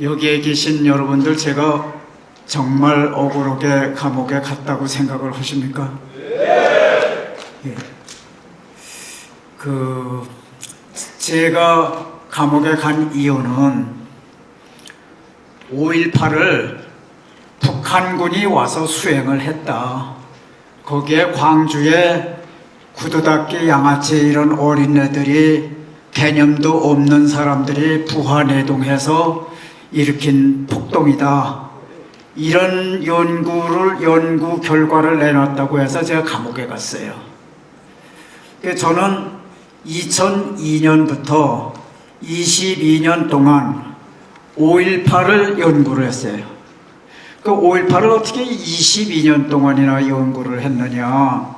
여기에 계신 여러분들 제가 정말 억울하게 감옥에 갔다고 생각을 하십니까? 예. 제가 감옥에 간 이유는 5.18을 북한군이 와서 수행을 했다. 거기에 광주에 구두닦이 양아치 이런 어린애들이 개념도 없는 사람들이 부하내동해서 일으킨 폭동이다. 이런 연구 결과를 내놨다고 해서 제가 감옥에 갔어요. 저는 2002년부터 22년 동안 5.18을 연구를 했어요. 그 5.18을 어떻게 22년 동안이나 연구를 했느냐.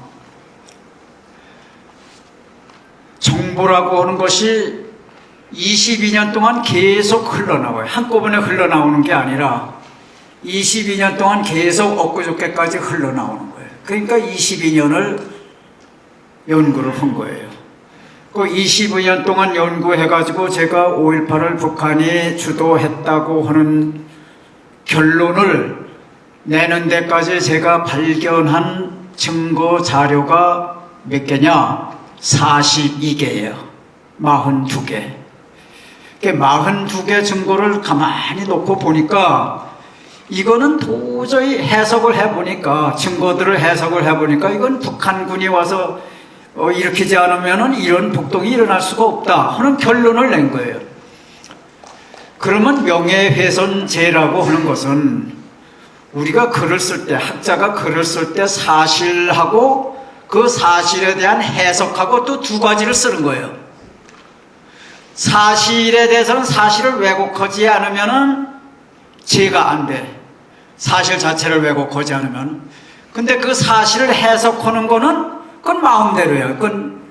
정보라고 하는 것이 22년 동안 계속 흘러나와요. 한꺼번에 흘러나오는 게 아니라 22년 동안 계속 엊그저께까지 흘러나오는 거예요. 그러니까 22년을 연구를 한 거예요. 그 22년 동안 연구해가지고 제가 5.18을 북한이 주도했다고 하는 결론을 내는 데까지 제가 발견한 증거 자료가 몇 개냐? 42개예요. 42개. 42개 증거를 가만히 놓고 보니까 이거는 도저히 해석을 해보니까, 증거들을 해석을 해보니까 이건 북한군이 와서 일으키지 않으면 이런 폭동이 일어날 수가 없다 하는 결론을 낸 거예요. 그러면 명예훼손죄라고 하는 것은 우리가 글을 쓸 때, 학자가 글을 쓸 때 사실하고 그 사실에 대한 해석하고 또 두 가지를 쓰는 거예요. 사실에 대해서는 사실을 왜곡하지 않으면 죄가 안 돼. 사실 자체를 왜곡하지 않으면. 근데 그 사실을 해석하는 거는 그건 마음대로예요. 그건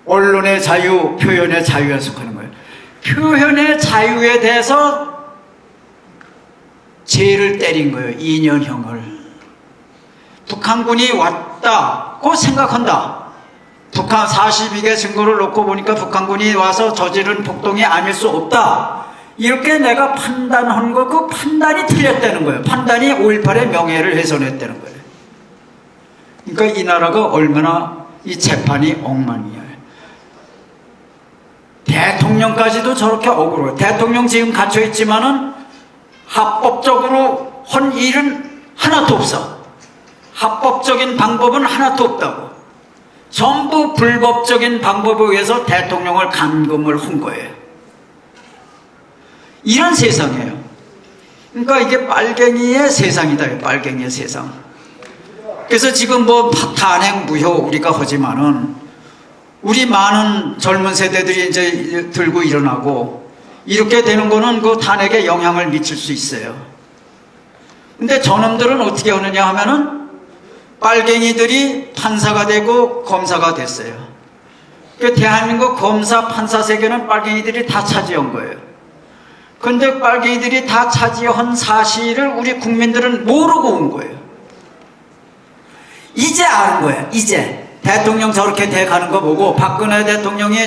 언론의 자유, 표현의 자유에 속하는 거예요. 표현의 자유에 대해서 죄를 때린 거예요. 2년형을. 북한군이 왔다고 생각한다. 북한 42개 증거를 놓고 보니까 북한군이 와서 저지른 폭동이 아닐 수 없다. 이렇게 내가 판단한 거, 그 판단이 틀렸다는 거예요. 판단이 5.18의 명예를 훼손했다는 거예요. 그러니까 이 나라가 얼마나 이 재판이 엉망이에요. 대통령까지도 저렇게 억울해요. 대통령 지금 갇혀있지만은 합법적으로 한 일은 하나도 없어. 합법적인 방법은 하나도 없다고. 전부 불법적인 방법에 의해서 대통령을 감금을 한 거예요. 이런 세상이에요. 그러니까 이게 빨갱이의 세상이다. 빨갱이의 세상. 그래서 지금 뭐 탄핵 무효 우리가 하지만은 우리 많은 젊은 세대들이 이제 들고 일어나고 이렇게 되는 거는 그 탄핵에 영향을 미칠 수 있어요. 근데 저놈들은 어떻게 하느냐 하면은 빨갱이들이 판사가 되고 검사가 됐어요. 그 대한민국 검사 판사 세계는 빨갱이들이 다 차지한 거예요. 근데 빨갱이들이 다 차지한 사실을 우리 국민들은 모르고 온 거예요. 이제 아는 거예요. 이제 대통령 저렇게 돼가는 거 보고 박근혜 대통령이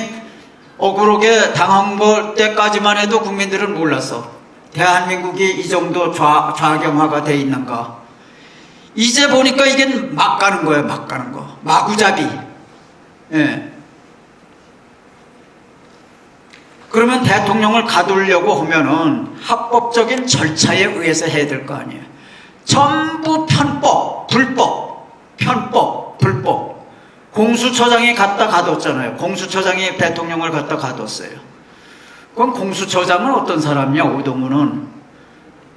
억울하게 당한 걸 때까지만 해도 국민들은 몰랐어. 대한민국이 이 정도 좌경화가 돼 있는가. 이제 보니까 이게 막 가는 거예요. 막 가는 거. 마구잡이. 예. 그러면 대통령을 가두려고 하면은 합법적인 절차에 의해서 해야 될 거 아니에요. 전부 편법, 불법, 편법, 불법. 공수처장이 갖다 가뒀잖아요. 공수처장이 대통령을 갖다 가뒀어요. 그럼 공수처장은 어떤 사람이냐, 오동훈은.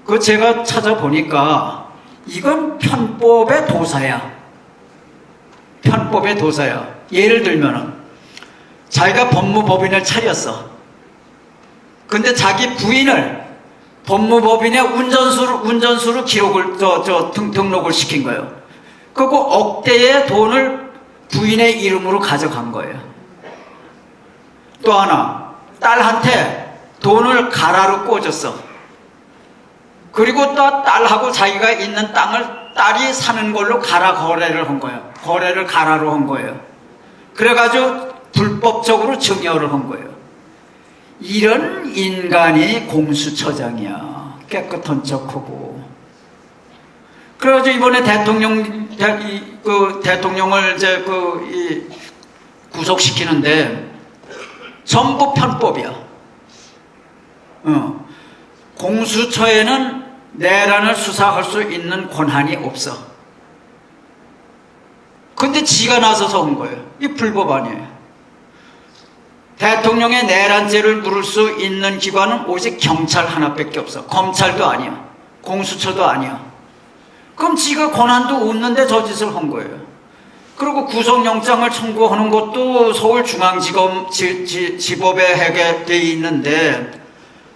그 제가 찾아보니까 이건 편법의 도사야. 편법의 도사야. 예를 들면은 자기가 법무법인을 차렸어. 근데 자기 부인을 법무법인의 운전수로 기록을, 등록을 시킨 거예요. 그리고 억대의 돈을 부인의 이름으로 가져간 거예요. 또 하나, 딸한테 돈을 가라로 꽂았어. 그리고 또 딸하고 자기가 있는 땅을 딸이 사는 걸로 가라 거래를 한 거예요. 거래를 가라로 한 거예요. 그래가지고 불법적으로 증여를 한 거예요. 이런 인간이 공수처장이야. 깨끗한 척하고. 그래가지고 이번에 대통령을 이제 구속시키는데 전부 편법이야. 공수처에는 내란을 수사할 수 있는 권한이 없어. 근데 지가 나서서 온 거예요. 이 불법 아니에요. 대통령의 내란죄를 물을 수 있는 기관은 오직 경찰 하나밖에 없어. 검찰도 아니야. 공수처도 아니야. 그럼 지가 권한도 없는데 저 짓을 한 거예요. 그리고 구속영장을 청구하는 것도 서울중앙지검 지법에 하게 돼 있는데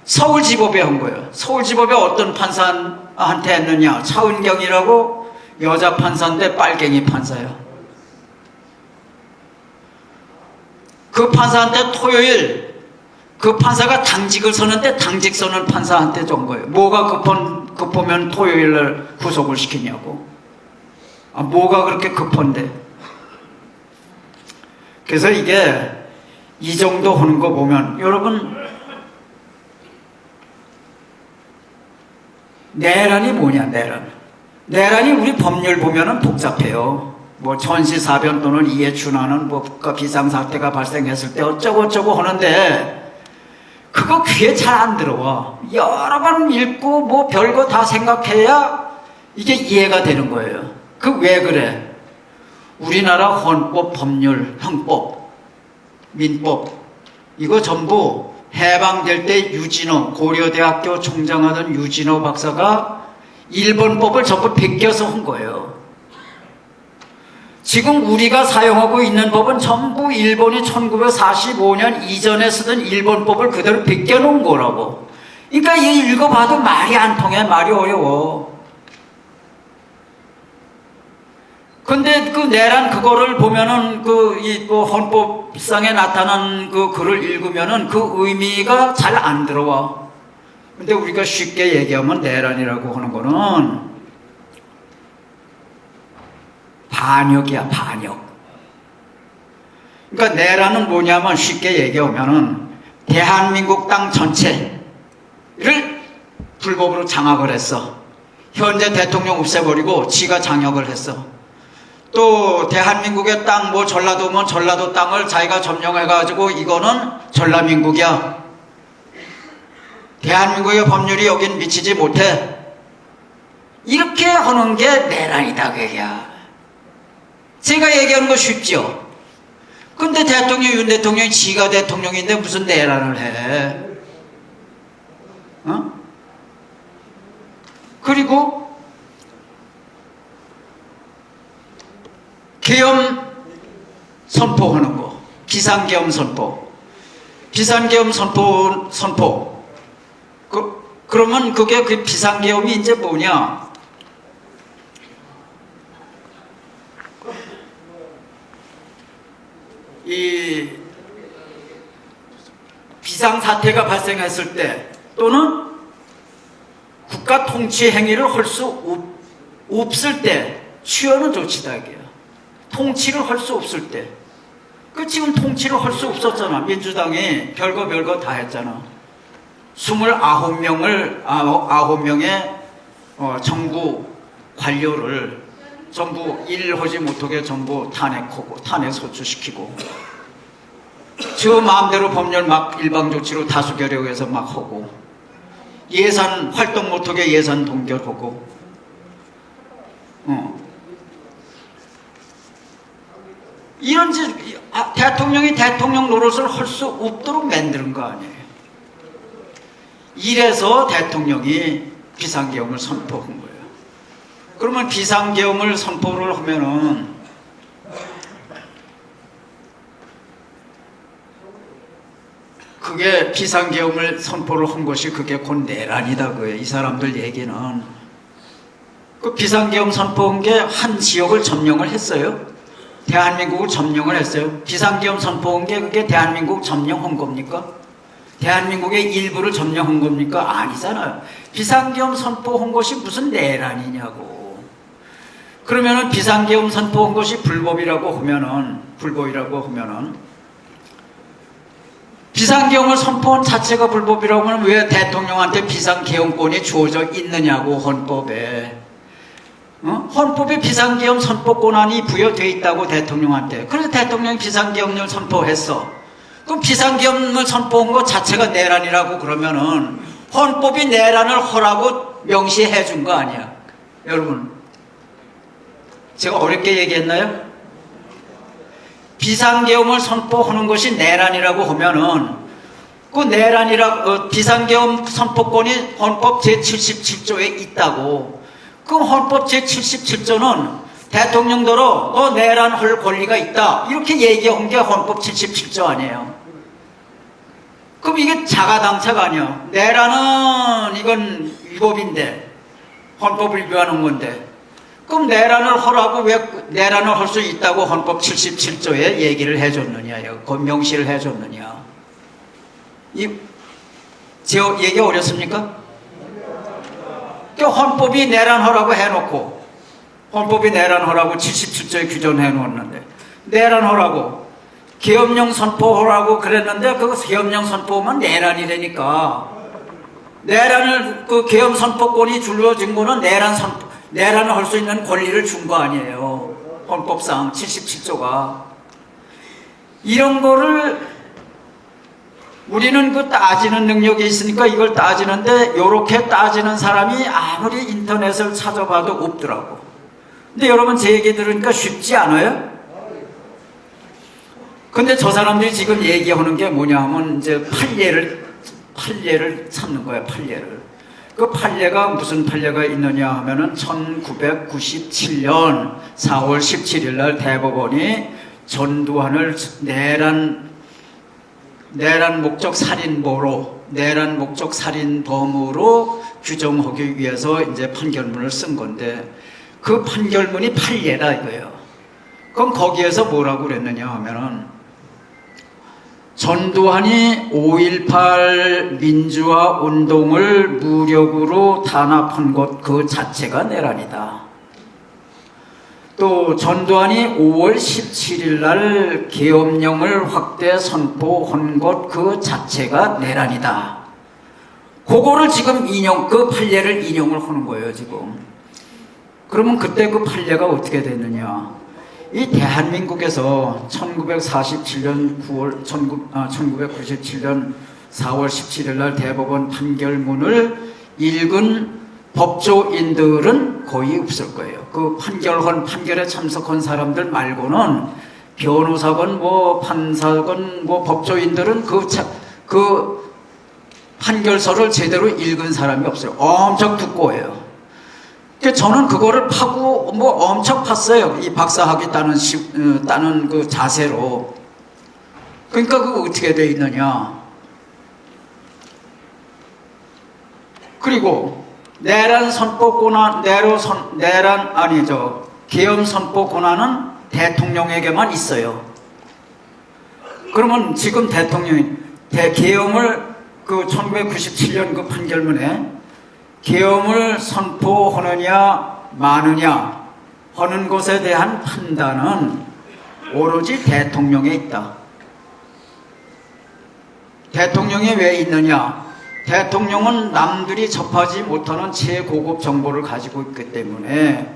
서울지법에 한 거예요. 서울지법에 어떤 판사한테 했느냐? 차은경이라고 여자 판사인데 빨갱이 판사야. 그 판사한테 토요일 그 판사가 당직을 서는데 당직 서는 판사한테 준 거예요. 뭐가 급하면 토요일날 구속을 시키냐고. 뭐가 그렇게 급한데. 그래서 이게 이 정도 하는 거 보면 여러분 내란이 뭐냐. 내란이 우리 법률 보면은 복잡해요. 뭐 전시사변 또는 이에 준하는 뭐 국가 비상사태가 발생했을 때 어쩌고 하는데 그거 귀에 잘 안 들어와. 여러 번 읽고 뭐 별거 다 생각해야 이게 이해가 되는 거예요. 그 왜 그래? 우리나라 헌법, 법률, 형법, 민법 이거 전부 해방될 때 유진호, 고려대학교 총장하던 유진호 박사가 일본법을 전부 베껴서 한 거예요. 지금 우리가 사용하고 있는 법은 전부 일본이 1945년 이전에 쓰던 일본법을 그대로 베껴놓은 거라고. 그러니까 이 읽어봐도 말이 안 통해. 말이 어려워. 근데 그 내란 그거를 보면은 헌법상에 나타난 그 글을 읽으면은 그 의미가 잘 안 들어와. 근데 우리가 쉽게 얘기하면 내란이라고 하는 거는 반역이야, 반역. 그러니까 내란은 뭐냐면 쉽게 얘기하면은 대한민국 땅 전체를 불법으로 장악을 했어. 현재 대통령 없애버리고 지가 장악을 했어. 또 대한민국의 땅, 뭐 전라도면 전라도 땅을 자기가 점령해가지고 이거는 전라민국이야. 대한민국의 법률이 여긴 미치지 못해. 이렇게 하는 게 내란이다 그게야. 제가 얘기하는 거 쉽죠? 근데 윤 대통령이 지가 대통령인데 무슨 내란을 해? 그리고 계엄 선포하는 거. 비상계엄 선포. 비상계엄 선포. 그러면 그게 그 비상계엄이 이제 뭐냐? 이 비상사태가 발생했을 때 또는 국가 통치 행위를 할 수 없을 때 취하는 조치다 이게요. 통치를 할 수 없을 때. 그 지금 통치를 할 수 없었잖아. 민주당이 별거 다 했잖아. 29명의 정부 관료를 전부 일하지 못하게 전부 탄핵하고 탄핵 소추시키고 저 마음대로 법률 막 일방조치로 다수결하고 해서 막 하고 예산 활동 못하게 예산 동결하고 이런 대통령이 대통령 노릇을 할 수 없도록 만드는 거 아니에요. 이래서 대통령이 비상계엄을 선포한 거예요. 그러면 비상계엄을 선포를 하면은 그게 비상계엄을 선포를 한 것이 그게 곧 내란이다 그거예요. 이 사람들 얘기는. 그 비상계엄 선포한 게 한 지역을 점령을 했어요. 대한민국을 점령을 했어요. 비상계엄 선포한 게 그게 대한민국 점령한 겁니까? 대한민국의 일부를 점령한 겁니까? 아니잖아요. 비상계엄 선포한 것이 무슨 내란이냐고. 그러면은 비상계엄 선포한 것이 불법이라고 하면은 비상계엄을 선포한 자체가 불법이라고 하면 왜 대통령한테 비상계엄권이 주어져 있느냐고, 헌법에. 헌법에 비상계엄 선포 권한이 부여되어 있다고, 대통령한테. 그래서 대통령이 비상계엄을 선포했어. 그럼 비상계엄을 선포한 것 자체가 내란이라고 그러면은 헌법이 내란을 허라고 명시해 준 거 아니야. 여러분, 제가 어렵게 얘기했나요? 비상계엄을 선포하는 것이 내란이라고 하면은 그 비상계엄 선포권이 헌법 제77조에 있다고. 그 헌법 제77조는 대통령도로 내란할 권리가 있다, 이렇게 얘기한 게 헌법 77조 아니에요. 그럼 이게 자가당착 아니야. 내란은 이건 위법인데, 헌법을 위반한 건데, 그럼 내란을 하라고 왜 내란을 할 수 있다고 헌법 77조에 얘기를 해줬느냐요. 명시를 해줬느냐. 제 얘기 어렵습니까? 헌법이 내란하라고 해놓고, 헌법이 내란하라고 77조에 규정해 놓았는데, 내란하라고 계엄령 선포하라고 그랬는데, 그 계엄령 선포하면 내란이 되니까, 내란을, 그 계엄 선포권이 줄여진 거는 내란을 할 수 있는 권리를 준 거 아니에요. 헌법상 77조가. 이런 거를 우리는 그 따지는 능력이 있으니까 이걸 따지는데, 요렇게 따지는 사람이 아무리 인터넷을 찾아봐도 없더라고. 근데 여러분, 제 얘기 들으니까 쉽지 않아요? 근데 저 사람들이 지금 얘기하는 게 뭐냐 하면, 이제 판례를 찾는 거야, 판례를. 그 판례가 무슨 판례가 있느냐 하면은 1997년 4월 17일 날 대법원이 전두환을 내란 목적 살인범으로 규정하기 위해서 이제 판결문을 쓴 건데, 그 판결문이 판례다 이거예요. 그럼 거기에서 뭐라고 그랬느냐 하면은, 전두환이 5.18 민주화 운동을 무력으로 단합한 것 그 자체가 내란이다. 또 전두환이 5월 17일 날 계엄령을 확대 선포한 것 그 자체가 내란이다. 그거를 지금 그 판례를 인용을 하는 거예요, 지금. 그러면 그때 그 판례가 어떻게 됐느냐? 이 대한민국에서 1997년 4월 17일 날 대법원 판결문을 읽은 법조인들은 거의 없을 거예요. 그 판결에 참석한 사람들 말고는 변호사건, 판사건, 법조인들은 그 판결서를 제대로 읽은 사람이 없어요. 엄청 두꺼워요. 저는 그거를 파고 엄청 팠어요. 이 박사학위 따는 그 자세로. 그러니까 그거 어떻게 돼 있느냐. 그리고 계엄 선포 권한은 대통령에게만 있어요. 그러면 지금 대통령이 계엄을 1997년 그 판결문에 계엄을 선포하느냐 마느냐 하는 것에 대한 판단은 오로지 대통령에 있다. 대통령이 왜 있느냐? 대통령은 남들이 접하지 못하는 최고급 정보를 가지고 있기 때문에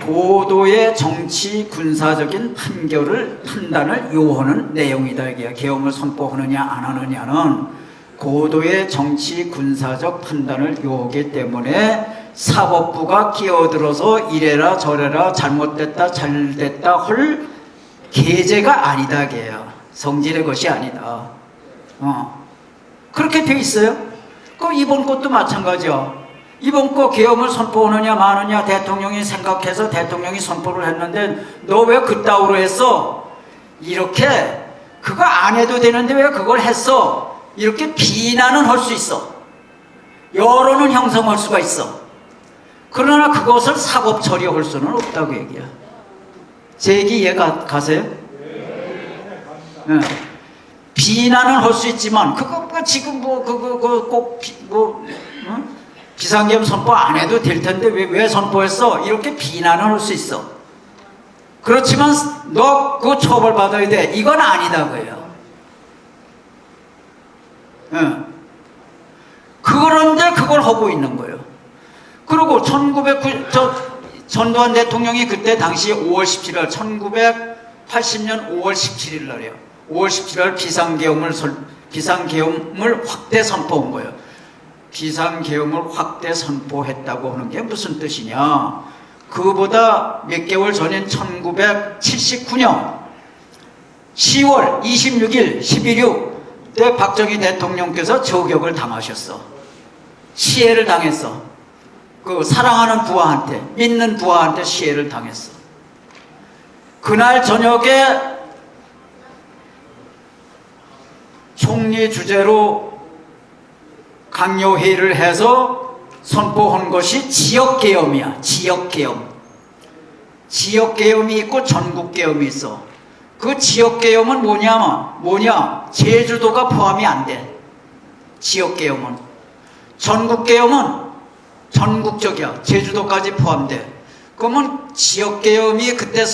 고도의 정치 군사적인 판단을 요하는 내용이다. 이게 계엄을 선포하느냐 안 하느냐는 고도의 정치 군사적 판단을 요하기 때문에 사법부가 끼어들어서 이래라 저래라 잘못됐다 잘됐다 할 계제가 아니다. 이게요. 성질의 것이 아니다. 그렇게 돼 있어요. 그럼 이번 것도 마찬가지야. 이번 거 계엄을 선포하느냐 마느냐 대통령이 생각해서 대통령이 선포를 했는데 너 왜 그따위로 했어? 이렇게 그거 안 해도 되는데 왜 그걸 했어? 이렇게 비난은 할 수 있어. 여론은 형성할 수가 있어. 그러나 그것을 사법 처리할 수는 없다고 얘기야. 제 얘기 이해 가세요? 네. 비난은 할 수 있지만 그거 지금 비상계엄 선포 안 해도 될 텐데 왜 선포했어? 이렇게 비난을 할 수 있어. 그렇지만 너 그거 처벌받아야 돼. 이건 아니다고요. 예. 그런데 그걸 하고 있는 거예요. 그리고 전두환 대통령이 그때 당시 5월 17일 1980년 5월 17일 날이에요. 5월 17일 비상계엄을 확대 선포한 거예요. 비상계엄을 확대 선포했다고 하는 게 무슨 뜻이냐? 그보다 몇 개월 전인 1979년 10월 26일 11.6 때 박정희 대통령께서 저격을 당하셨어. 시해를 당했어. 그 사랑하는 부하한테, 믿는 부하한테 시해를 당했어. 그날 저녁에 총리 주재로 강요회의를 해서 선포한 것이 지역계엄이야. 지역계엄. 지역계엄이 있고 전국계엄이 있어. 그 지역계엄은 뭐냐? 제주도가 포함이 안 돼. 지역계엄은. 전국계엄은 전국적이야. 제주도까지 포함돼. 그러면 지역계엄이 그때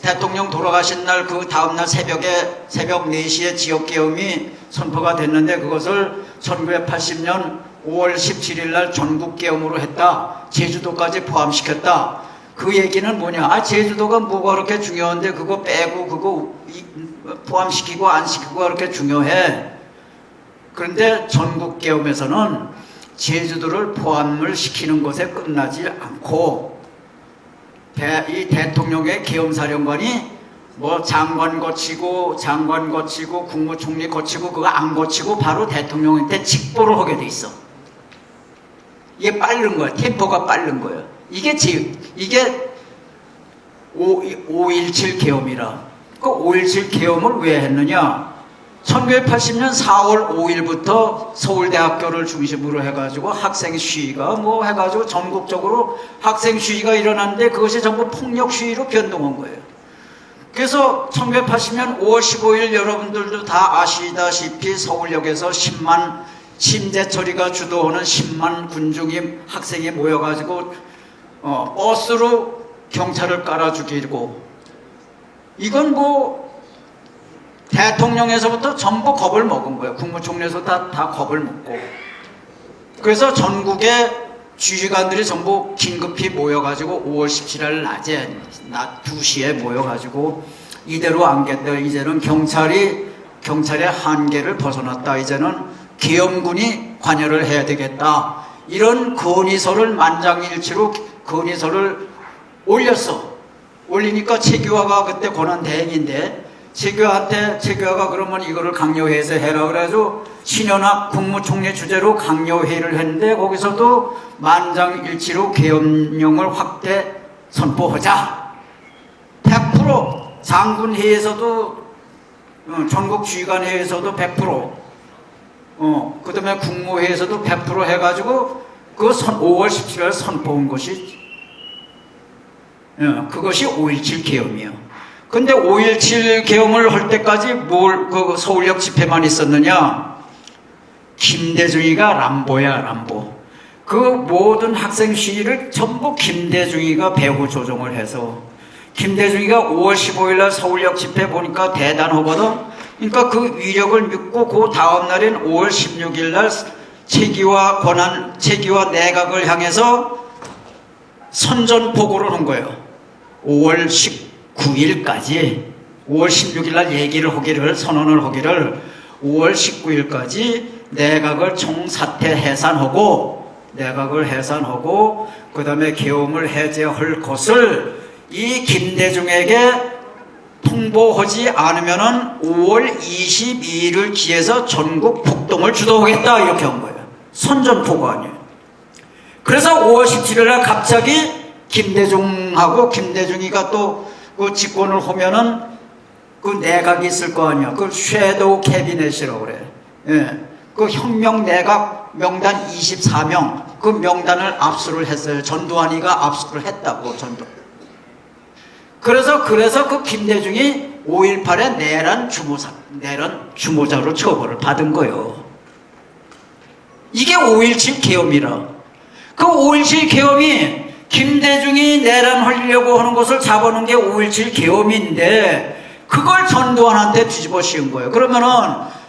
대통령 돌아가신 날 그 다음날 새벽 4시에 지역계엄이 선포가 됐는데 그것을 1980년 5월 17일 날 전국계엄으로 했다. 제주도까지 포함시켰다. 그 얘기는 뭐냐? 제주도가 뭐가 그렇게 중요한데 그거 빼고 그거 포함시키고 안 시키고 그렇게 중요해. 그런데 전국계엄에서는 제주도를 포함을 시키는 것에 끝나지 않고 이 대통령의 계엄사령관이 뭐 장관 거치고 국무총리 거치고 그거 안 거치고 바로 대통령한테 직보를 하게 돼 있어. 이게 빠른 거야. 템포가 빠른 거야. 이게 5.17 계엄이라. 그 5.17 계엄을 왜 했느냐? 1980년 4월 5일부터 서울대학교를 중심으로 해가지고 학생 시위가 뭐 해가지고 전국적으로 학생 시위가 일어났는데 그것이 전부 폭력 시위로 변동한 거예요. 그래서 1980년 5월 15일 여러분들도 다 아시다시피 서울역에서 10만 심재철이가 주도하는 10만 군중이 학생이 모여가지고 버스로 경찰을 깔아 죽이고 이건 뭐 대통령에서부터 전부 겁을 먹은 거예요. 국무총리에서 다 겁을 먹고. 그래서 전국의 주지관들이 전부 긴급히 모여가지고 5월 17일 낮 2시에 모여가지고 이대로 안 겠다. 이제는 경찰의 한계를 벗어났다. 이제는 계엄군이 관여를 해야 되겠다. 이런 건의서를 만장일치로 건의서를 올렸어. 올리니까 최규하가 그때 권한대행인데 최규하가 그러면 이거를 강요해서 해라 그래가지고 신현학 국무총리 주재로 강요회의를 했는데 거기서도 만장일치로 계엄령을 확대 선포하자. 100% 장군회의에서도 전국 주의관회의에서도 100% 그 다음에 국무회의에서도 100% 해가지고 그 5월 17일 선포한 것이 그것이 5.17 계엄이에요. 근데 5.17 계엄을 할 때까지 그 서울역 집회만 있었느냐? 김대중이가 람보야, 람보. 그 모든 학생 시위를 전부 김대중이가 배후 조종을 해서 김대중이가 5월 15일 날 서울역 집회 보니까 대단하거든. 그러니까 그 위력을 믿고 그 다음 날인 5월 16일 날 최기와 내각을 향해서 선전포고를 한 거예요. 5월 19일까지 5월 16일 날 선언을 하기를 5월 19일까지 내각을 총사퇴 해산하고 그 다음에 계엄을 해제할 것을 이 김대중에게 통보하지 않으면은 5월 22일을 기해서 전국 폭동을 주도하겠다 이렇게 한 거예요. 선전포고 아니에요. 그래서 5월 17일 날 갑자기 김대중이가 또 그 집권을 하면은 그 내각이 있을 거 아니야. 그 섀도우 캐비넷이라고 그래. 예. 그 혁명 내각 명단 24명 그 명단을 압수를 했어요. 전두환이가 압수를 했다고 그래서 그 김대중이 5.18의 내란 주모자로 처벌을 받은 거예요. 이게 5.17 계엄이라. 그 5.17 계엄이 김대중이 내란하려고 하는 것을 잡아놓은 게 5.17 계엄인데 그걸 전두환한테 뒤집어 씌운 거예요. 그러면은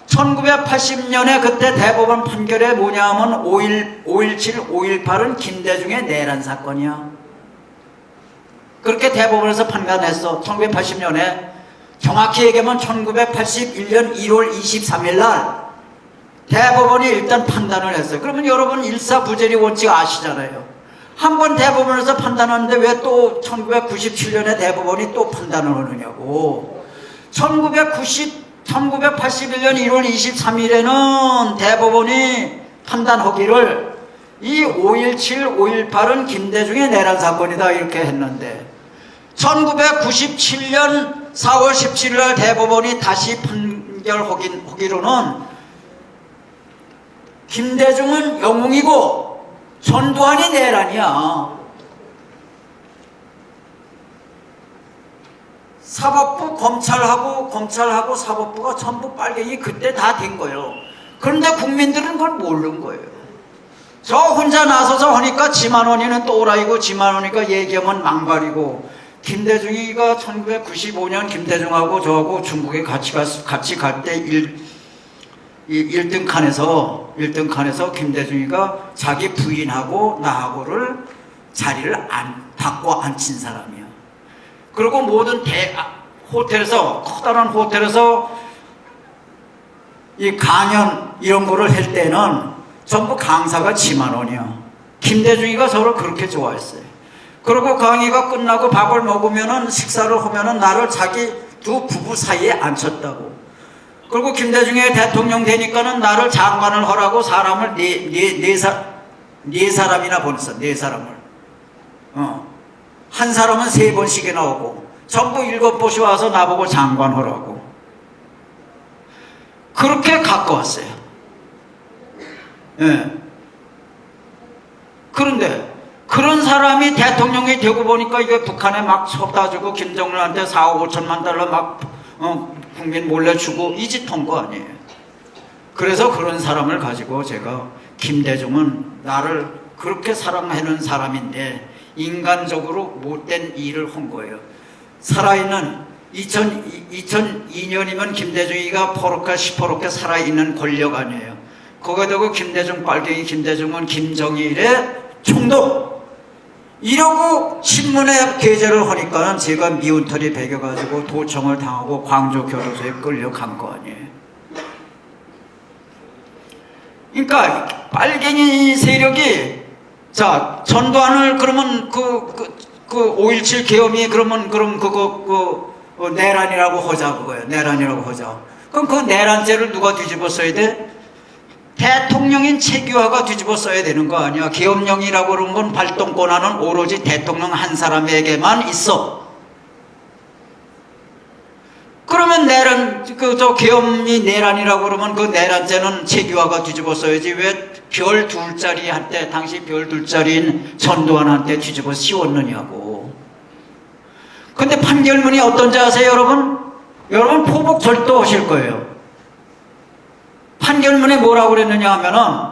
1980년에 그때 대법원 판결에 뭐냐 하면 5.17, 5.18은 김대중의 내란 사건이야. 그렇게 대법원에서 판단했어. 1980년에 정확히 얘기하면 1981년 1월 23일 날 대법원이 일단 판단을 했어요. 그러면 여러분 일사부재리 원칙 아시잖아요. 한 번 대법원에서 판단하는데 왜 또 1997년에 대법원이 또 판단을 하느냐고. 1981년 1월 23일에는 대법원이 판단하기를 이 5.17, 5.18은 김대중의 내란 사건이다 이렇게 했는데 1997년 4월 17일 날 대법원이 다시 판결하기로는 김대중은 영웅이고 전두환이 내란이야. 사법부, 검찰하고 사법부가 전부 빨갱이 그때 다 된 거예요. 그런데 국민들은 그걸 모르는 거예요. 저 혼자 나서서 하니까 지만원이는 또라이고 지만원이가 얘기하면 망발이고 김대중이가 1995년 김대중하고 저하고 중국에 같이 갈 때 1등 칸에서 김대중이가 자기 부인하고 나하고를 자리를 바꿔 앉힌 사람이야. 그리고 모든 호텔에서 커다란 호텔에서 이 강연 이런 거를 할 때는 전부 강사가 지만원이야. 김대중이가 저를 그렇게 좋아했어요. 그리고 강의가 끝나고 밥을 먹으면은 식사를 하면은 나를 자기 두 부부 사이에 앉혔다고. 그리고 김대중이 대통령 되니까는 나를 장관을 하라고 사람을 네 사람이나 보냈어. 네 사람을. 한 사람은 3번씩이나 오고 전부 7곳이 와서 나보고 장관 하라고. 그렇게 갖고 왔어요. 예. 그런데 그런 사람이 대통령이 되고 보니까 이게 북한에 막 쏟아 주고 김정은한테 4억 5천만 달러 막 국민 몰래 주고 이 짓 한 거 아니에요. 그래서 그런 사람을 가지고 제가 김대중은 나를 그렇게 사랑하는 사람인데 인간적으로 못된 일을 한 거예요. 살아있는 2002년이면 김대중이가 포로카 시퍼렇게 살아있는 권력 아니에요. 거기다가 김대중 빨갱이 김대중은 김정일의 총독 이러고 신문에 게재를 하니까는 제가 미운 털이 배겨가지고 도청을 당하고 광주 교도소에 끌려간 거 아니에요. 그러니까 빨갱이 세력이 자 전두환을 그러면 그 5.17 계엄이 그러면 그거 내란이라고 하자 그거예요. 내란이라고 하자. 그럼 그 내란죄를 누가 뒤집어 써야 돼? 대통령인 최규하가 뒤집어 써야 되는 거 아니야. 계엄령이라고 그런 건 발동 권한은 오로지 대통령 한 사람에게만 있어. 그러면 계엄이 내란이라고 그러면 그 내란죄는 최규하가 뒤집어 써야지 왜 별 2짜리한테 당시 별 2짜리인 전두환한테 뒤집어 씌웠느냐고. 근데 판결문이 어떤지 아세요 여러분? 여러분 포복 절도하실 거예요. 판결문에 뭐라고 그랬느냐 하면은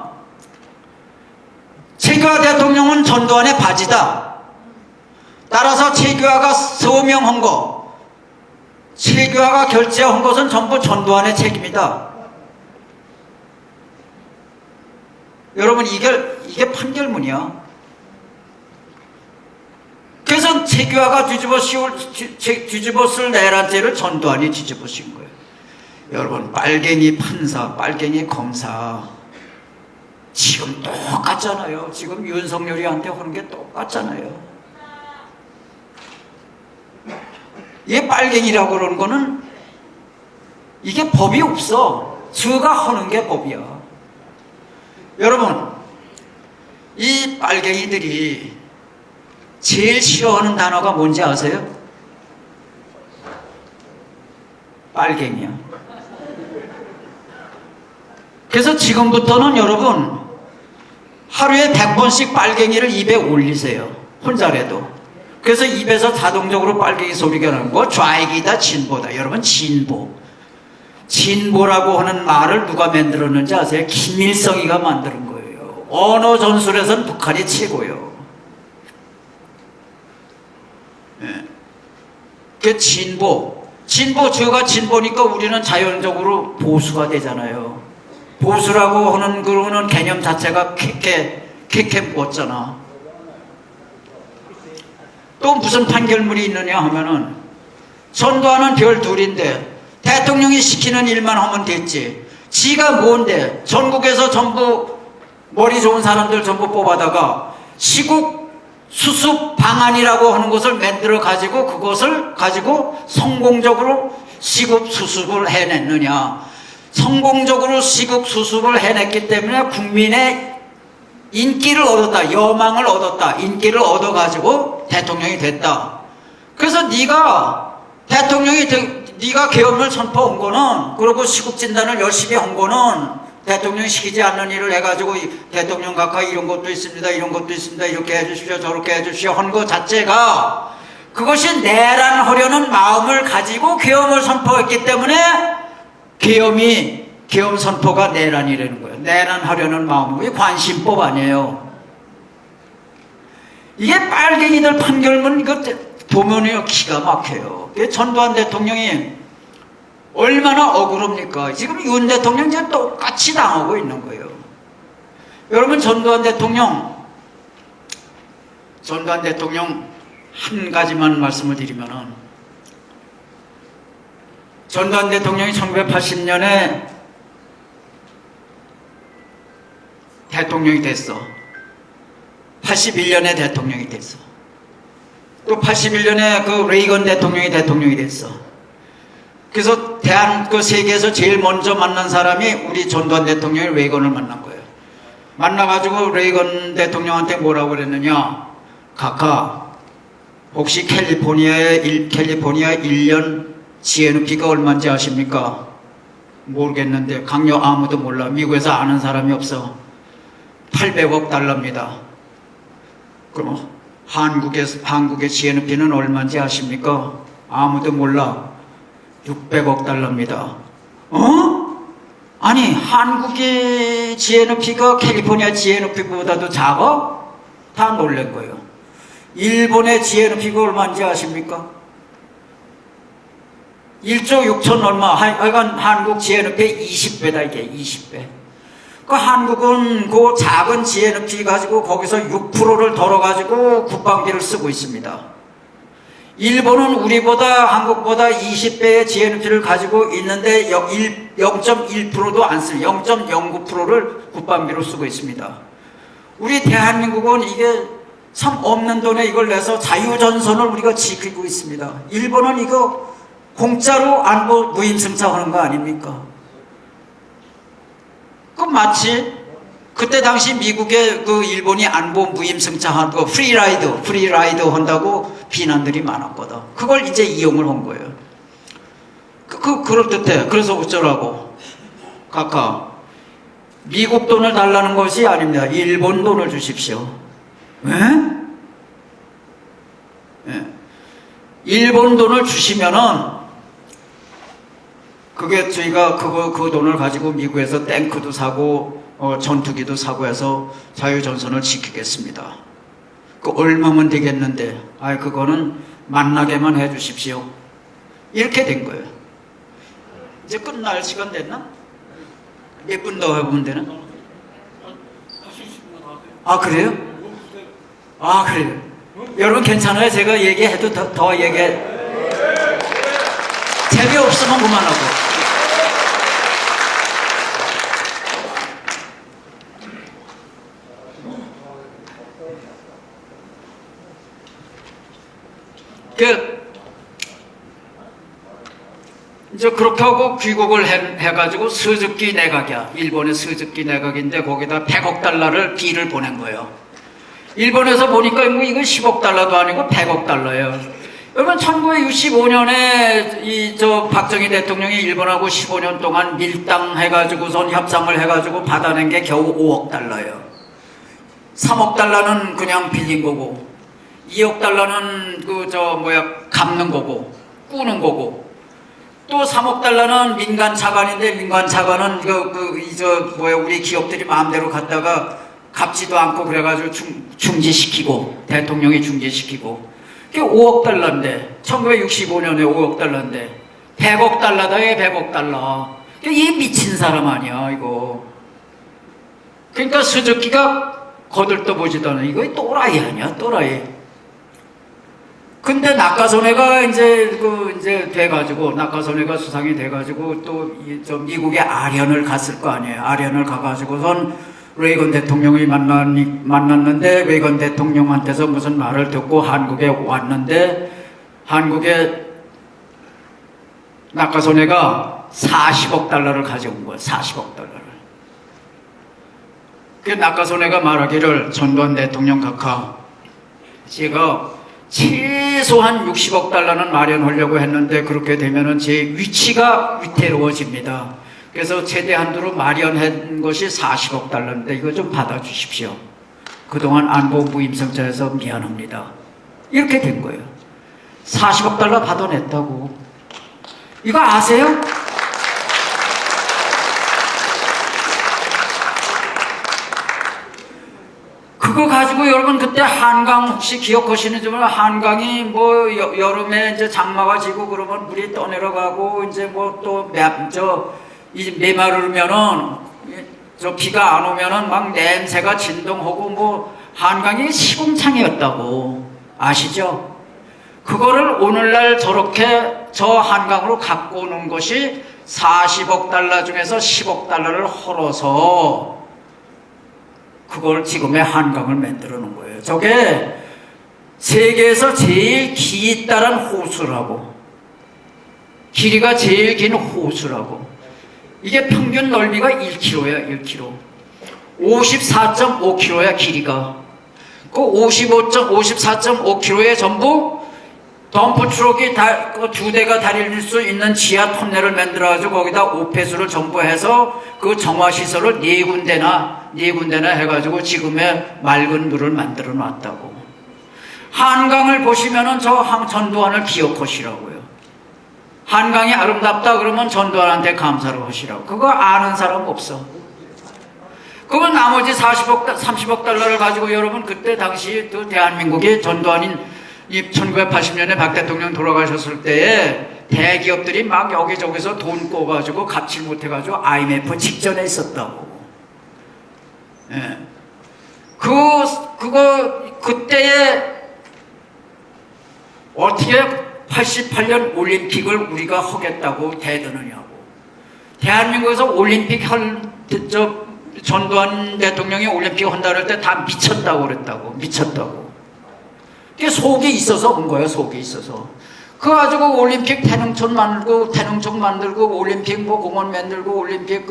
최규하 대통령은 전두환의 바지다. 따라서 최규하가 서명한 거 최규하가 결재한 것은 전부 전두환의 책임이다. 여러분 이게 판결문이야. 그래서 최규하가 뒤집어 쓸 내란죄를 전두환이 뒤집어 쓴 거예요. 여러분 빨갱이 판사, 빨갱이 검사 지금 똑같잖아요. 지금 윤석열이한테 하는 게 똑같잖아요. 이게 빨갱이라고 그러는 거는 이게 법이 없어. 저가 하는 게 법이야. 여러분 이 빨갱이들이 제일 싫어하는 단어가 뭔지 아세요? 빨갱이야. 그래서 지금부터는 여러분 하루에 100번씩 빨갱이를 입에 올리세요. 혼자라도. 그래서 입에서 자동적으로 빨갱이 소리가 나는 거 좌익이다 진보다. 여러분 진보라고 하는 말을 누가 만들었는지 아세요? 김일성이가 만든 거예요. 언어 전술에서는 북한이 최고예요. 그 진보 저가 진보니까 우리는 자연적으로 보수가 되잖아요. 보수라고 하는 그런 개념 자체가 캐캐 묻었잖아. 또 무슨 판결문이 있느냐 하면은 전두환은 별 둘인데 대통령이 시키는 일만 하면 됐지. 지가 뭔데 전국에서 전부 머리 좋은 사람들 전부 뽑아다가 시국 수습 방안이라고 하는 것을 만들어 가지고 그것을 가지고 성공적으로 시국 수습을 해냈느냐. 성공적으로 시국 수습을 해냈기 때문에 국민의 인기를 얻었다. 여망을 얻었다. 인기를 얻어가지고 대통령이 됐다. 그래서 네가 계엄을 선포한 거는, 그리고 시국진단을 열심히 한 거는 대통령이 시키지 않는 일을 해가지고 대통령 가까이 이런 것도 있습니다, 이런 것도 있습니다, 이렇게 해주십시오, 저렇게 해주십시오 한 것 자체가, 그것이 내란하려는 마음을 가지고 계엄을 선포했기 때문에 계엄 선포가 내란이라는 거예요. 내란하려는 마음. 이게 관심법 아니에요. 이게 빨갱이들 판결문 이거 보면요 기가 막혀요. 전두환 대통령이 얼마나 억울합니까? 지금 윤 대통령 지금 똑같이 당하고 있는 거예요. 여러분, 전두환 대통령 한 가지만 말씀을 드리면은, 전두환 대통령이 1980년에 대통령이 됐어. 81년에 대통령이 됐어. 또 81년에 그 레이건 대통령이 됐어. 그래서 세계에서 제일 먼저 만난 사람이 우리 전두환 대통령이 레이건을 만난 거예요. 만나가지고 레이건 대통령한테 뭐라고 그랬느냐. 카카, 혹시 캘리포니아 1년 GNP가 얼마인지 아십니까? 모르겠는데, 강요 아무도 몰라. 미국에서 아는 사람이 없어. 800억 달러입니다. 그럼 한국의 GNP는 얼마인지 아십니까? 아무도 몰라. 600억 달러입니다. 아니, 한국의 GNP가 캘리포니아 GNP보다도 작아? 다 놀란 거예요. 일본의 GNP가 얼마인지 아십니까? 1조 6천 얼마. 하여간 한국 GNP의 20배다, 이게 20배. 그 한국은 그 작은 GNP 가지고 거기서 6%를 덜어가지고 국방비를 쓰고 있습니다. 일본은 우리보다, 한국보다 20배의 GNP를 가지고 있는데 0.1%도 안 쓸, 0.09%를 국방비로 쓰고 있습니다. 우리 대한민국은 이게 참 없는 돈에 이걸 내서 자유전선을 우리가 지키고 있습니다. 일본은 이거 공짜로 안보 무임승차 하는 거 아닙니까? 그 마치 그때 당시 미국의 그 일본이 안보 무임승차 하고 프리라이드 한다고 비난들이 많았거든. 그걸 이제 이용을 한 거예요. 그럴듯해. 그래서 어쩌라고. 각하, 미국 돈을 달라는 것이 아닙니다. 일본 돈을 주십시오. 왜? 네. 일본 돈을 주시면은 그게 저희가 그 돈을 가지고 미국에서 탱크도 사고 전투기도 사고 해서 자유전선을 지키겠습니다. 그 얼마면 되겠는데, 그거는 만나게만 해주십시오. 이렇게 된 거예요. 이제 끝날 시간 됐나? 몇 분 더 해보면 되나? 그래요? 그래요. 여러분 괜찮아요? 제가 얘기해도 더 얘기해. 재미없으면 그만하고. 이제 그렇게 하고 귀국을 해가지고 스즈키 내각이야. 일본의 스즈키 내각인데 거기다 100억 달러를 비를 보낸 거예요. 일본에서 보니까 이거 10억 달러도 아니고 100억 달러예요. 여러분, 1965년에 박정희 대통령이 일본하고 15년 동안 밀당해가지고선 협상을 해가지고 받아낸 게 겨우 5억 달러예요. 3억 달러는 그냥 빌린 거고, 2억 달러는 갚는 거고, 꾸는 거고, 또 3억 달러는 민간 차관인데, 민간 차관은 우리 기업들이 마음대로 갖다가 갚지도 않고 그래가지고 중지시키고, 대통령이 중지시키고, 그게 5억 달러인데, 1965년에 5억 달러인데, 100억 달러다, 100억 달러. 이 미친 사람 아니야, 이거. 그러니까 스즈키가 거들떠보지도 않아. 이거 또라이 아니야, 또라이. 근데 낙하손해가 이제 돼가지고, 낙하손해가 수상이 돼가지고, 또, 미국의 아련을 갔을 거 아니에요. 아련을 가가지고선 레이건 대통령이 만났는데, 레이건 대통령한테서 무슨 말을 듣고 한국에 왔는데, 한국에 낙하손해가 40억 달러를 가져온 거예요. 40억 달러를. 그 낙하손해가 말하기를, 전두환 대통령 각하, 제가 최소한 60억 달러는 마련하려고 했는데 그렇게 되면은 제 위치가 위태로워집니다. 그래서 최대 한도로 마련한 것이 40억 달러인데 이거 좀 받아주십시오. 그동안 안보 무임승차해서 미안합니다. 이렇게 된 거예요. 40억 달러 받아냈다고. 이거 아세요? 그거 가지고 여러분 그때 한강 혹시 기억하시는지 몰라. 한강이 뭐 여름에 이제 장마가 지고 그러면 물이 떠내려가고 이제 뭐 또 메마르면은 저 비가 안 오면은 막 냄새가 진동하고 뭐 한강이 시궁창이었다고 아시죠? 그거를 오늘날 저렇게 저 한강으로 갖고 오는 것이 40억 달러 중에서 10억 달러를 헐어서 그걸 지금의 한강을 만들어 놓은 거예요. 저게 세계에서 제일 길다란 호수라고. 길이가 제일 긴 호수라고. 이게 평균 넓이가 1km야, 1km. 54.5km야, 길이가. 그 54.5km에 전부 덤프트럭이 두 대가 다닐 수 있는 지하 터널을 만들어가지고 거기다 오폐수를 전부 해서 그 정화시설을 네 군데나 해가지고 지금의 맑은 물을 만들어 놨다고. 한강을 보시면은 저 전두환을 기억하시라고요. 한강이 아름답다 그러면 전두환한테 감사를 하시라고. 그거 아는 사람 없어. 그건 나머지 30억 달러를 가지고 여러분 그때 당시 또 대한민국이 전두환인 1980년에 박 대통령 돌아가셨을 때에 대기업들이 막 여기저기서 돈 꿔가지고 갚지 못해가지고 IMF 직전에 있었다고. 예. 그때에 어떻게 88년 올림픽을 우리가 하겠다고 대드느냐고. 대한민국에서 올림픽 전두환 대통령이 올림픽 한다 그럴 때 다 미쳤다고 그랬다고. 미쳤다고. 그게 속이 있어서 온 거예요, 속이 있어서. 그거 가지고 올림픽 태릉촌 만들고, 올림픽 뭐 공원 만들고, 올림픽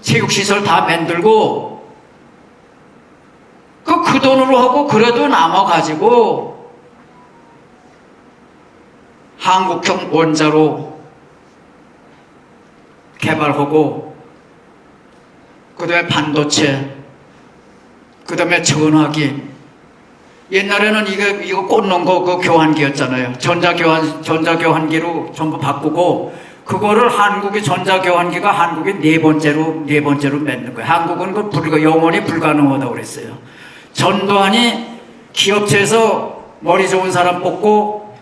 체육시설 다 만들고, 그 돈으로 하고, 그래도 남아가지고, 한국형 원자로 개발하고, 그 다음에 반도체, 그 다음에 전화기, 옛날에는 이거 꽂는 거 그 교환기였잖아요. 전자교환기로 전부 바꾸고 그거를 한국의 전자교환기가 한국의 네 번째로 만든 거예요. 한국은 그 영원히 불가능하다고 그랬어요. 전두환이 기업체에서 머리 좋은 사람 뽑고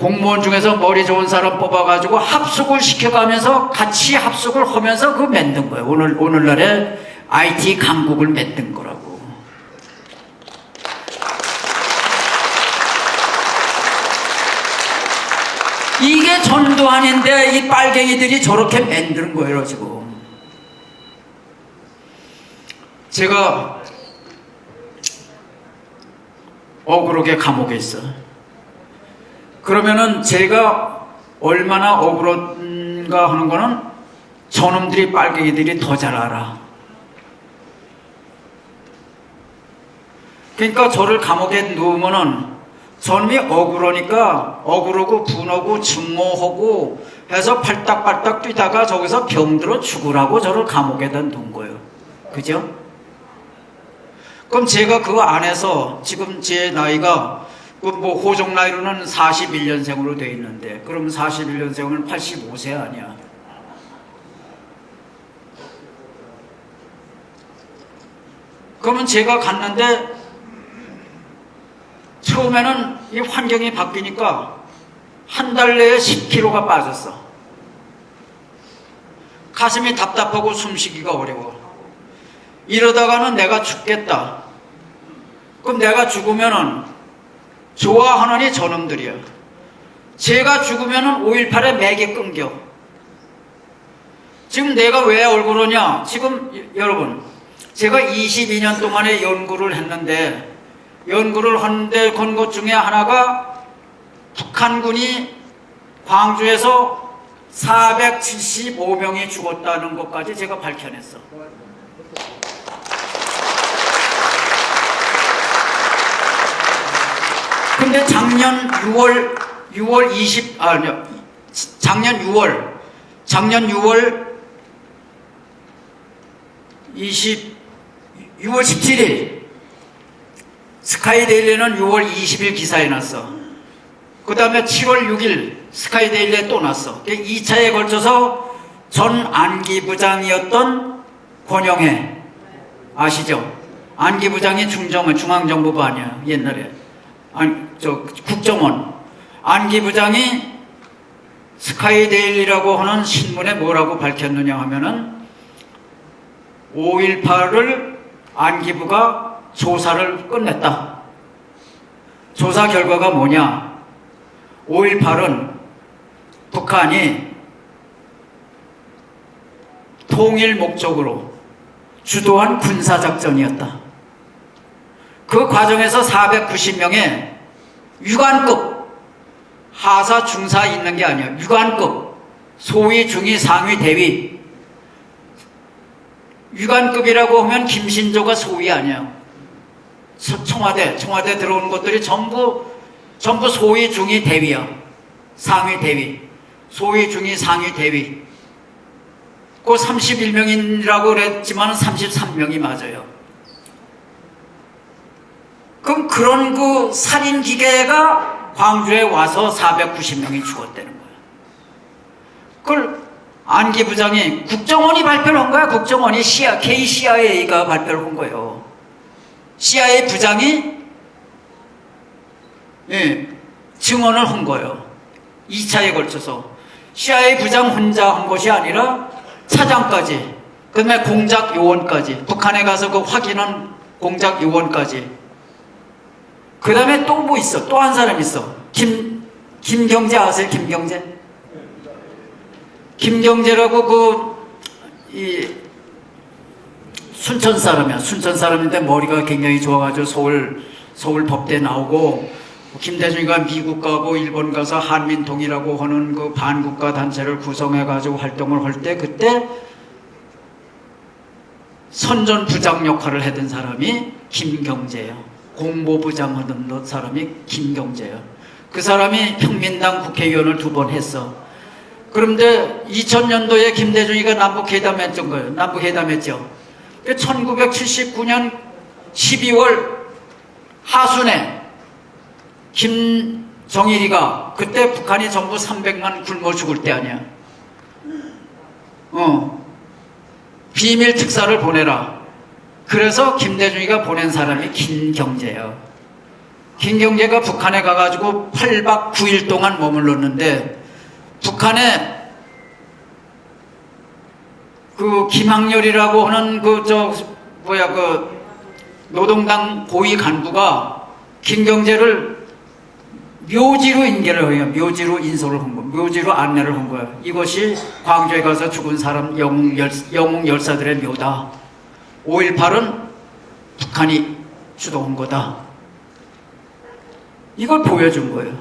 공무원 중에서 머리 좋은 사람 뽑아가지고 합숙을 시켜가면서 같이 합숙을 하면서 그거 만든 거예요. 오늘날의 IT 강국을 만든 거라고. 이게 전두환인데 이 빨갱이들이 저렇게 만드는 거예요, 지금. 제가 억울하게 감옥에 있어. 그러면은 제가 얼마나 억울한가 하는 거는 저놈들이 빨갱이들이 더 잘 알아. 그러니까 저를 감옥에 넣으면은 저놈이 억울하니까 억울하고 분하고 증오하고 해서 팔딱팔딱 뛰다가 저기서 병들어 죽으라고 저를 감옥에다 놓은 거예요. 그죠? 그럼 제가 그 안에서 지금 제 나이가 뭐 호적 나이로는 41년생으로 돼 있는데 그럼 41년생은 85세 아니야. 그러면 제가 갔는데 처음에는 이 환경이 바뀌니까 한 달 내에 10kg가 빠졌어. 가슴이 답답하고 숨쉬기가 어려워. 이러다가는 내가 죽겠다. 그럼 내가 죽으면은 좋아하느니 저놈들이야. 제가 죽으면은 5.18에 맥이 끊겨. 지금 내가 왜 얼굴하냐? 지금 여러분, 제가 22년 동안에 연구를 했는데, 연구를 하는데 건 것 중에 하나가 북한군이 광주에서 475명이 죽었다는 것까지 제가 밝혀냈어. 근데 작년 6월 17일 스카이데일리는 6월 20일 기사에 났어. 그 다음에 7월 6일 스카이데일리에 또 났어. 2차에 걸쳐서 전 안기부장이었던 권영애 아시죠? 안기부장이 중앙정보부 아니야 옛날에. 국정원 안기부장이 스카이데일리라고 하는 신문에 뭐라고 밝혔느냐 하면은 5.18을 안기부가 조사를 끝냈다. 조사 결과가 뭐냐? 5.18은 북한이 통일 목적으로 주도한 군사작전이었다. 그 과정에서 490명의 유관급, 하사, 중사 있는 게 아니야. 유관급, 소위, 중위, 상위, 대위. 유관급이라고 하면 김신조가 소위 아니야. 청와대 들어오는 것들이 전부 소위, 중위, 대위야. 상위, 대위. 소위, 중위, 상위, 대위. 그 31명이라고 그랬지만 33명이 맞아요. 그럼 그런 그 살인 기계가 광주에 와서 490명이 죽었다는 거야. 그걸 안기 부장이 국정원이 발표를 한 거야. 국정원이 KCIA가 발표를 한 거예요. CIA 부장이 증언을 한 거예요. 2차에 걸쳐서. CIA 부장 혼자 한 것이 아니라 차장까지, 그 다음에 공작 요원까지, 북한에 가서 그 확인한 공작 요원까지. 그 다음에 또 뭐 있어? 또 한 사람 있어. 김경재 아세요? 김경재라고 순천 사람이야. 순천 사람인데 머리가 굉장히 좋아가지고 서울 법대 나오고, 김대중이가 미국 가고 일본 가서 한민통이라고 하는 그 반국가 단체를 구성해가지고 활동을 할 때, 그때 선전부장 역할을 했던 사람이 김경재예요. 공보부장 하던 사람이 김경재예요. 그 사람이 평민당 국회의원을 2번 했어. 그런데 2000년도에 김대중이가 남북회담했던 거예요. 남북회담했죠. 1979년 12월 하순에 김정일이가, 그때 북한이 전부 300만 굶어 죽을 때 아니야. 비밀 특사를 보내라. 그래서 김대중이가 보낸 사람이 김경재예요. 김경재가 북한에 가가지고 8박 9일 동안 머물렀는데, 북한에 그 김학렬이라고 하는 그 노동당 고위 간부가 김경재를 묘지로 인계를 해요. 묘지로 인솔을 한 거, 묘지로 안내를 한 거야. 이것이 광주에 가서 죽은 사람 영웅 열사들의 묘다. 5.18은 북한이 주도한 거다. 이걸 보여준 거예요.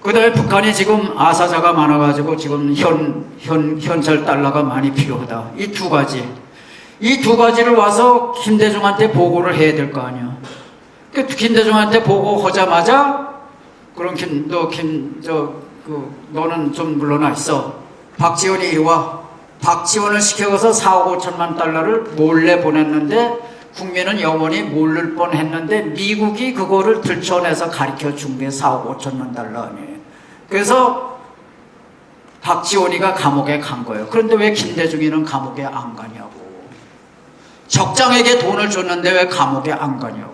그 다음에 북한이 지금 아사자가 많아가지고 지금 현찰 달러가 많이 필요하다. 이 두 가지를 와서 김대중한테 보고를 해야 될 거 아니야. 김대중한테 보고하자마자, 그럼 너는 좀 물러나 있어. 박지원이 이리 와. 박지원을 시켜서 4억 5천만 달러를 몰래 보냈는데, 국민은 영원히 모를 뻔 했는데, 미국이 그거를 들춰내서 가르쳐 준 게 4억 5천만 달러 아니에요. 그래서 박지원이가 감옥에 간 거예요. 그런데 왜 김대중이는 감옥에 안 가냐고. 적장에게 돈을 줬는데 왜 감옥에 안 가냐고.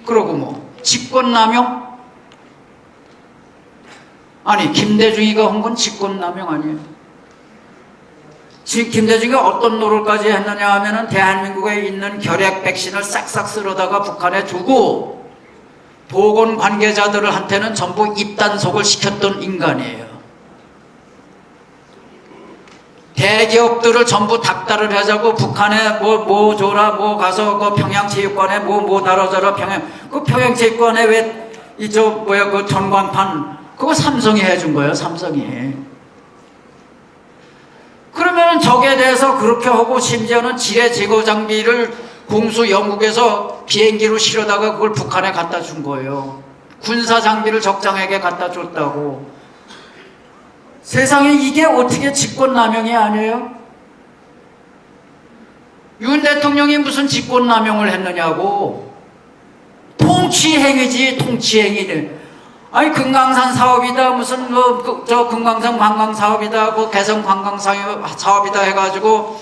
그러고 직권남용? 아니, 김대중이가 한 건 직권남용 아니에요. 지금 김대중이 어떤 노릇까지 했느냐 하면은 대한민국에 있는 결핵 백신을 싹싹 쓸어다가 북한에 주고 보건 관계자들한테는 전부 입단속을 시켰던 인간이에요. 대기업들을 전부 닥달을 하자고 북한에 뭐 줘라, 뭐 가서 그 평양체육관에 뭐 다뤄줘라, 그 평양체육관에 왜 그 전광판 그거 삼성이 해준 거예요. 삼성이. 그러면 적에 대해서 그렇게 하고 심지어는 지뢰 제거 장비를 공수 영국에서 비행기로 실어다가 그걸 북한에 갖다 준 거예요. 군사 장비를 적장에게 갖다 줬다고. 세상에 이게 어떻게 직권남용이 아니에요? 윤 대통령이 무슨 직권남용을 했느냐고. 통치행위지, 통치행위를. 아니, 금강산 사업이다, 무슨 저 금강산 관광 사업이다, 그 개성 관광 사업이다 해가지고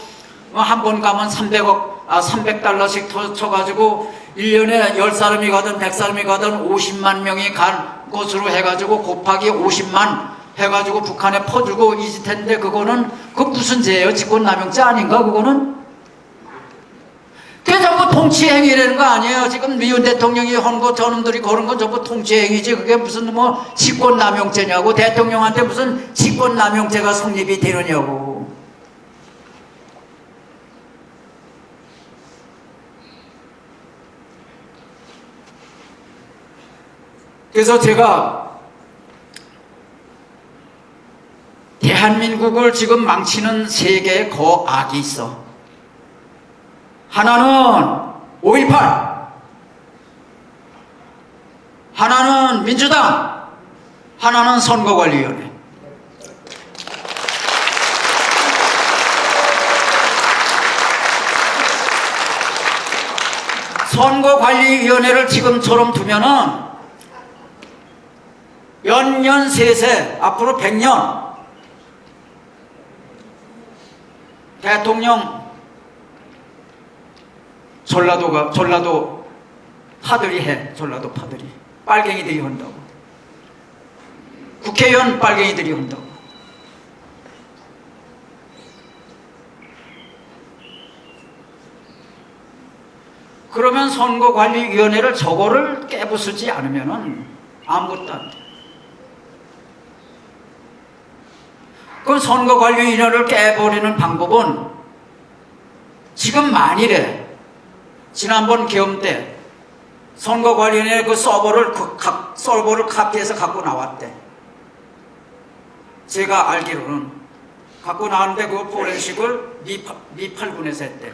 한 번 가면 300달러씩 쳐가지고 1년에 10사람이 가든 100사람이 가든 50만 명이 간 곳으로 해가지고 곱하기 50만 해가지고 북한에 퍼주고 이 짓했는데 그거는 무슨 죄예요? 직권남용죄 아닌가 그거는? 그게 전부 통치행위라는 거 아니에요. 지금 미윤 대통령이 한 거 저놈들이 걸은 건 전부 통치행위지. 그게 무슨 뭐 직권남용죄냐고. 대통령한테 무슨 직권남용죄가 성립이 되느냐고. 그래서 제가 대한민국을 지금 망치는 세 개의 거악이 있어. 하나는 5.18, 하나는 민주당, 하나는 선거관리위원회. 선거관리위원회를 지금처럼 두면은 연년 세세 앞으로 100년 대통령 전라도 파들이 해. 전라도 파들이 빨갱이들이 한다고. 국회의원 빨갱이들이 한다고. 그러면 선거관리위원회를 저거를 깨부수지 않으면은 아무것도 안 돼. 그 선거관리위원회를 깨버리는 방법은 지금 만일에 지난번 계엄 때 선거관리위원회 그 서버를 카피해서 갖고 나왔대. 제가 알기로는 갖고 나왔는데 그 포렌식을 미 8군에서 했대.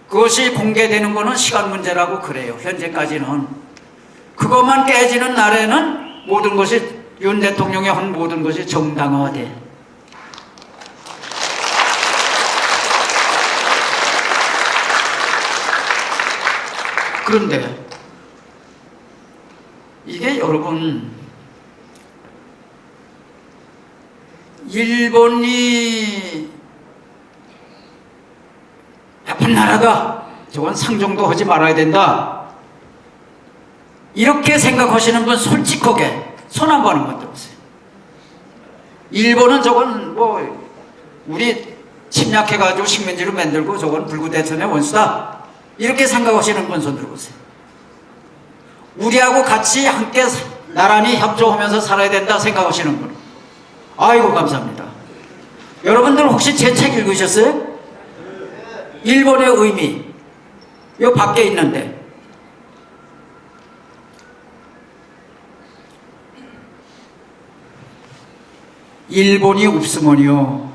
그것이 공개되는 거는 시간 문제라고 그래요. 현재까지는. 그것만 깨지는 날에는 모든 것이 윤 대통령이 한 모든 것이 정당화돼. 그런데 이게 여러분 일본이 나쁜 나라다. 저건 상종도 하지 말아야 된다. 이렇게 생각하시는 분 솔직하게 손 한 번 한번 들어보세요. 일본은 저건 뭐 우리 침략해가지고 식민지로 만들고 저건 불구대천의 원수다. 이렇게 생각하시는 분 손 들어보세요. 우리하고 같이 함께 나란히 협조하면서 살아야 된다 생각하시는 분. 아이고 감사합니다. 여러분들 혹시 제 책 읽으셨어요? 일본의 의미. 요 밖에 있는데 일본이 없으면요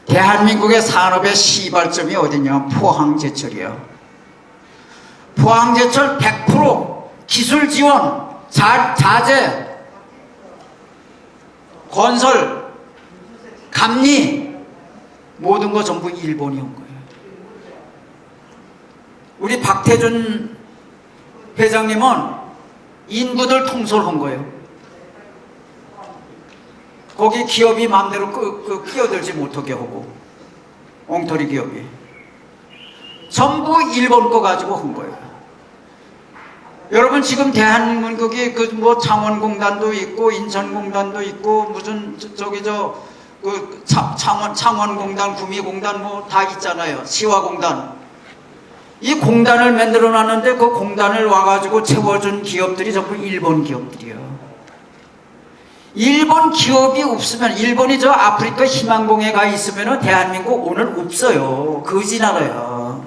대한민국의 산업의 시발점이 어디냐? 포항제철이야. 포항제철 100% 기술 지원, 자재, 건설, 감리 모든 거 전부 일본이 온 거예요. 우리 박태준 회장님은 인부들 통솔한 거예요. 거기 기업이 마음대로 끼어들지 못하게 하고 엉터리 기업이 전부 일본 거 가지고 한 거예요. 여러분 지금 대한민국이 그 뭐 창원공단도 있고 인천공단도 있고 무슨 그 창원공단, 구미공단 뭐 다 있잖아요. 시화공단. 이 공단을 만들어 놨는데 그 공단을 와가지고 채워준 기업들이 전부 일본 기업들이에요. 일본 기업이 없으면, 일본이 저 아프리카 희망공에 가 있으면 대한민국 오늘 없어요. 거지 나라야.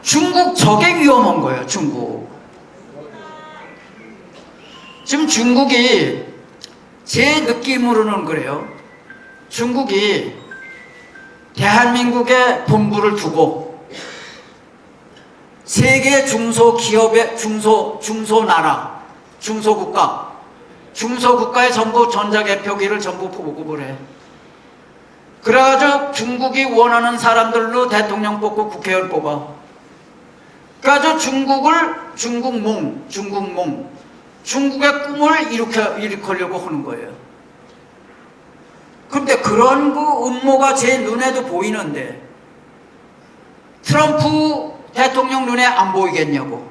중국 저게 위험한 거예요. 중국. 지금 중국이 제 느낌으로는 그래요. 중국이 대한민국에 본부를 두고 세계 중소기업의 중소나라, 중소국가에 전부 전자개표기를 전부 보급을 해. 그래가지고 중국이 원하는 사람들로 대통령 뽑고 국회의원 뽑아. 그래가지고 중국의 꿈을 일으키려고 하는 거예요. 근데 그런 그 음모가 제 눈에도 보이는데 트럼프 대통령 눈에 안 보이겠냐고.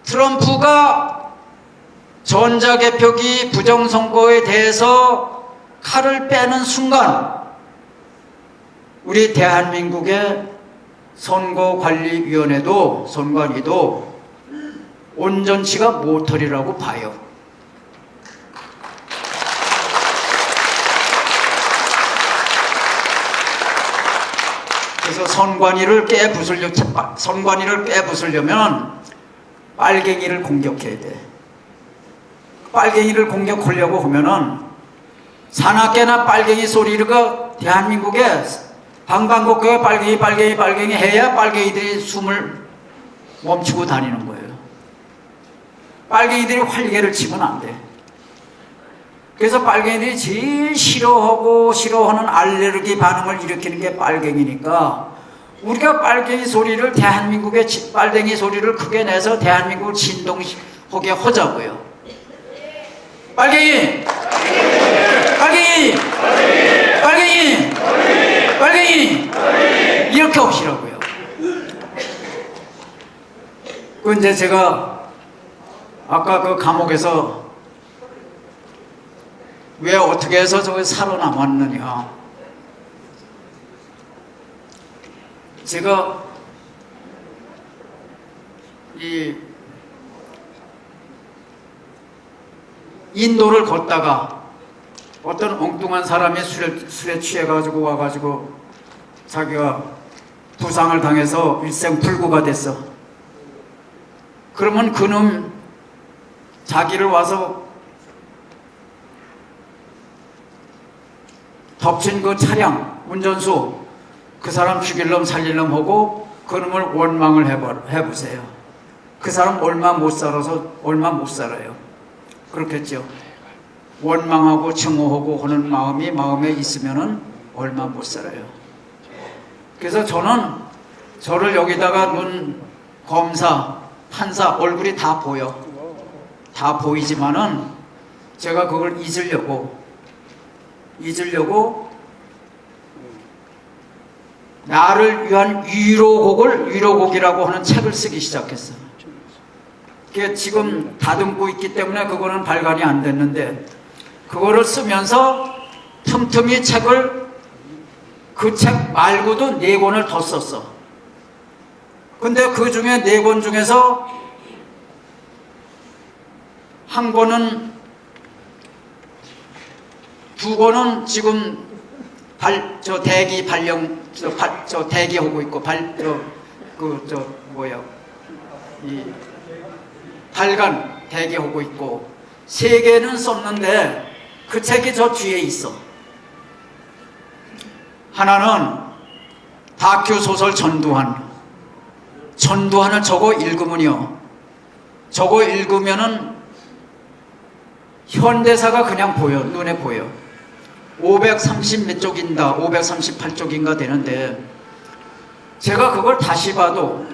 트럼프가 전자개표기 부정선거에 대해서 칼을 빼는 순간 우리 대한민국의 선거관리위원회도 선관위도 온전치가 못하리라고 봐요. 그래서 선관위를 깨부수려면 빨갱이를 공격해야 돼. 빨갱이를 공격하려고 하면은 사납게나 빨갱이 소리가 대한민국에 방방곡곡에 빨갱이 해야 빨갱이들이 숨을 멈추고 다니는 거예요. 빨갱이들이 활개를 치면 안 돼. 그래서 빨갱이들이 제일 싫어하는 알레르기 반응을 일으키는 게 빨갱이니까 우리가 빨갱이 소리를 대한민국의 빨갱이 소리를 크게 내서 대한민국을 진동하게 하자고요. 빨갱이! 빨갱이! 빨갱이! 빨갱이! 이렇게 하시라고요. 그 이제 제가 아까 그 감옥에서 왜 어떻게 해서 저기 살아남았느냐. 제가 이 인도를 걷다가 어떤 엉뚱한 사람이 술에 취해가지고 와가지고 자기가 부상을 당해서 일생 불구가 됐어. 그러면 그놈 자기를 와서 덮친 그 차량 운전수 그 사람 죽일놈 살릴놈 하고 그놈을 원망을 해보세요. 그 사람 얼마 못 살아요. 그렇겠죠. 원망하고 증오하고 하는 마음이 마음에 있으면은 얼마 못 살아요. 그래서 저는 저를 여기다가 눈 검사 판사 얼굴이 다 보여. 다 보이지만은 제가 그걸 잊으려고 나를 위한 위로곡이라고 하는 책을 쓰기 시작했어. 그게 지금 다듬고 있기 때문에 그거는 발간이 안 됐는데 그거를 쓰면서 틈틈이 그 책 말고도 4권을 더 썼어. 근데 그 중에 4권 중에서 한 권은 2권은 지금 대기하고 있고 발간 대기하고 있고 3개는 썼는데 그 책이 저 뒤에 있어. 하나는 다큐 소설 전두환을 저거 읽으면요. 저거 읽으면은 현대사가 그냥 보여. 눈에 보여. 530 몇 쪽인가 538쪽인가 되는데 제가 그걸 다시 봐도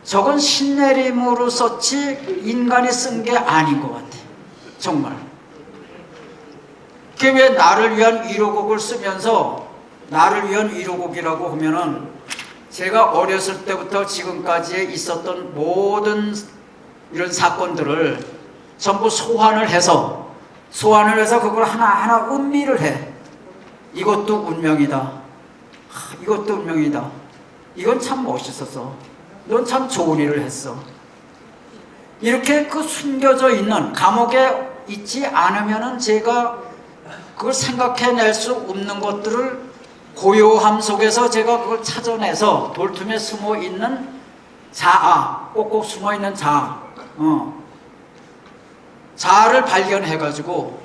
저건 신내림으로 썼지 인간이 쓴 게 아닌 것 같아. 정말. 그게 왜 나를 위한 위로곡을 쓰면서 나를 위한 위로곡이라고 하면은 제가 어렸을 때부터 지금까지 있었던 모든 이런 사건들을 전부 소환을 해서 그걸 하나하나 음미를 해. 이것도 운명이다. 이것도 운명이다. 이건 참 멋있었어. 넌 참 좋은 일을 했어. 이렇게 그 숨겨져 있는 감옥에 있지 않으면은 제가 그걸 생각해낼 수 없는 것들을 고요함 속에서 제가 그걸 찾아내서 돌틈에 숨어 있는 자아, 꼭꼭 숨어 있는 자아, 자아를 발견해가지고,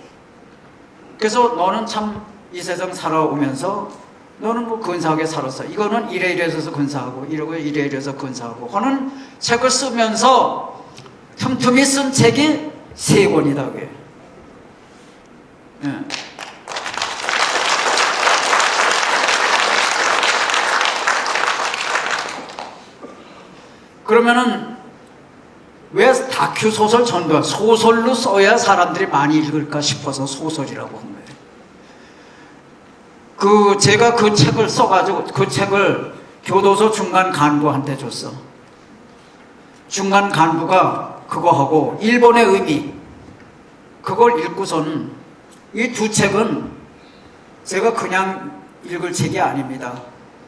그래서 너는 참 이 세상 살아오면서 너는 뭐 근사하게 살았어. 이거는 이래서 근사하고, 이래서 근사하고 하는 책을 쓰면서 틈틈이 쓴 책이 3권이다. 그게. 예. 그러면은 왜 다큐 소설 전도 소설로 써야 사람들이 많이 읽을까 싶어서 소설이라고 한 거예요. 제가 그 책을 써가지고 그 책을 교도소 중간 간부한테 줬어. 중간 간부가 그거 하고 일본의 의미 그걸 읽고서는 이 2 책은 제가 그냥 읽을 책이 아닙니다.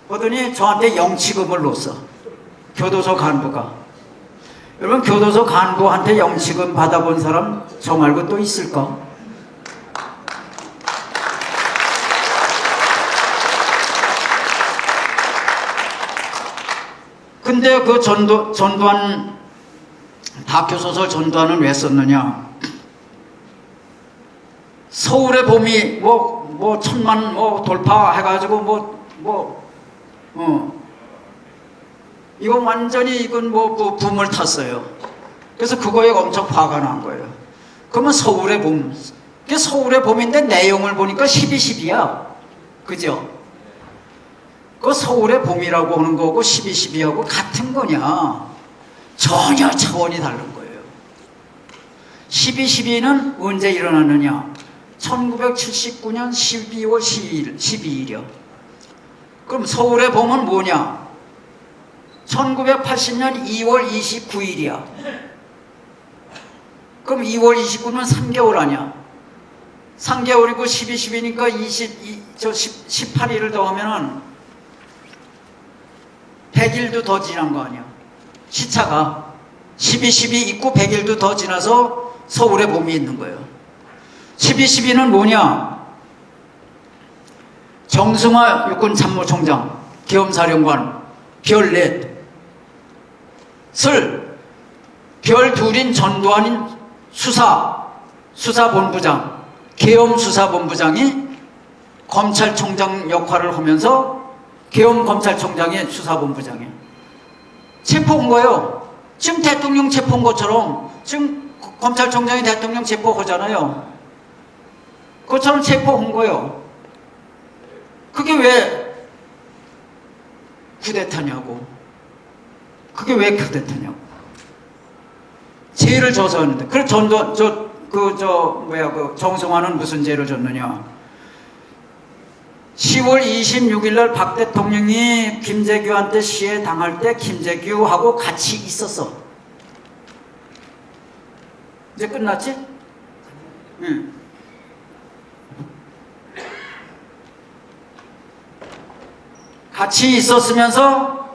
그러더니 저한테 영치금을 줬어. 교도소 간부가. 여러분, 교도소 간부한테 영치금 받아본 사람 저 말고 또 있을까? 근데 그 전두환 다큐소설 전두환은 왜 썼느냐? 서울의 봄이 뭐 1000만 돌파해가지고 이건 완전히 이건 붐을 탔어요. 그래서 그거에 엄청 화가 난 거예요. 그러면 서울의 봄, 그게 서울의 봄인데 내용을 보니까 12.12야. 그죠? 그 서울의 봄이라고 하는 거고 12.12하고 같은 거냐? 전혀 차원이 다른 거예요. 12.12는 언제 일어났느냐? 1979년 12월 12일이요. 그럼 서울의 봄은 뭐냐? 1980년 2월 29일이야. 그럼 2월 29는 3개월 아니야? 3개월이고 12.12니까 18일을 더하면은 100일도 더 지난 거 아니야? 시차가 12.12 있고 100일도 더 지나서 서울의 봄이 있는 거예요. 12.12는 뭐냐? 정승화 육군참모총장, 계엄사령관, 별넷, 별 둘인 전두환인 수사본부장, 계엄수사본부장이 검찰총장 역할을 하면서 계엄검찰총장이 수사본부장이에요. 체포한 거예요. 지금 대통령 체포한 것처럼 지금 검찰총장이 대통령 체포하잖아요. 그것처럼 체포한 거예요. 그게 왜 쿠데타냐고. 그게 왜 쿠데타냐고. 죄를 져서 하는데. 그래서 정승환은 무슨 죄를 졌느냐. 10월 26일 날 박 대통령이 김재규한테 시해 당할 때 김재규하고 같이 있었어. 이제 끝났지? 응. 같이 있었으면서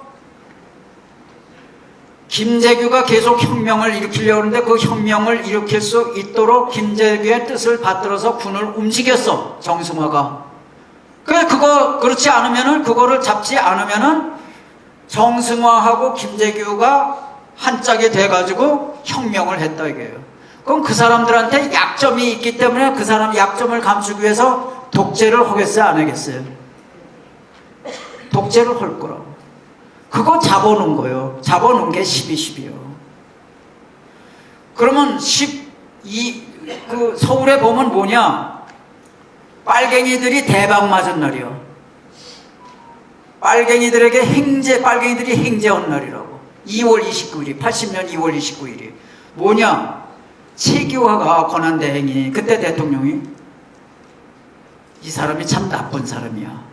김재규가 계속 혁명을 일으키려고 하는데 그 혁명을 일으킬 수 있도록 김재규의 뜻을 받들어서 군을 움직였어. 정승화가. 그렇지 않으면은, 그거를 잡지 않으면은, 정승화하고 김재규가 한 짝이 돼가지고 혁명을 했다, 이게요. 그럼 그 사람들한테 약점이 있기 때문에 그 사람 약점을 감추기 위해서 독재를 하겠어요, 안 하겠어요? 독재를 할 거라고. 그거 잡아놓은 거예요. 잡아놓은 게 12.12요. 그러면 서울의 봄은 뭐냐? 빨갱이들이 대박 맞은 날이요. 빨갱이들이 행제한 날이라고. 2월 29일이, 80년 2월 29일이. 뭐냐? 최규하가 권한대행이, 그때 대통령이, 이 사람이 참 나쁜 사람이야.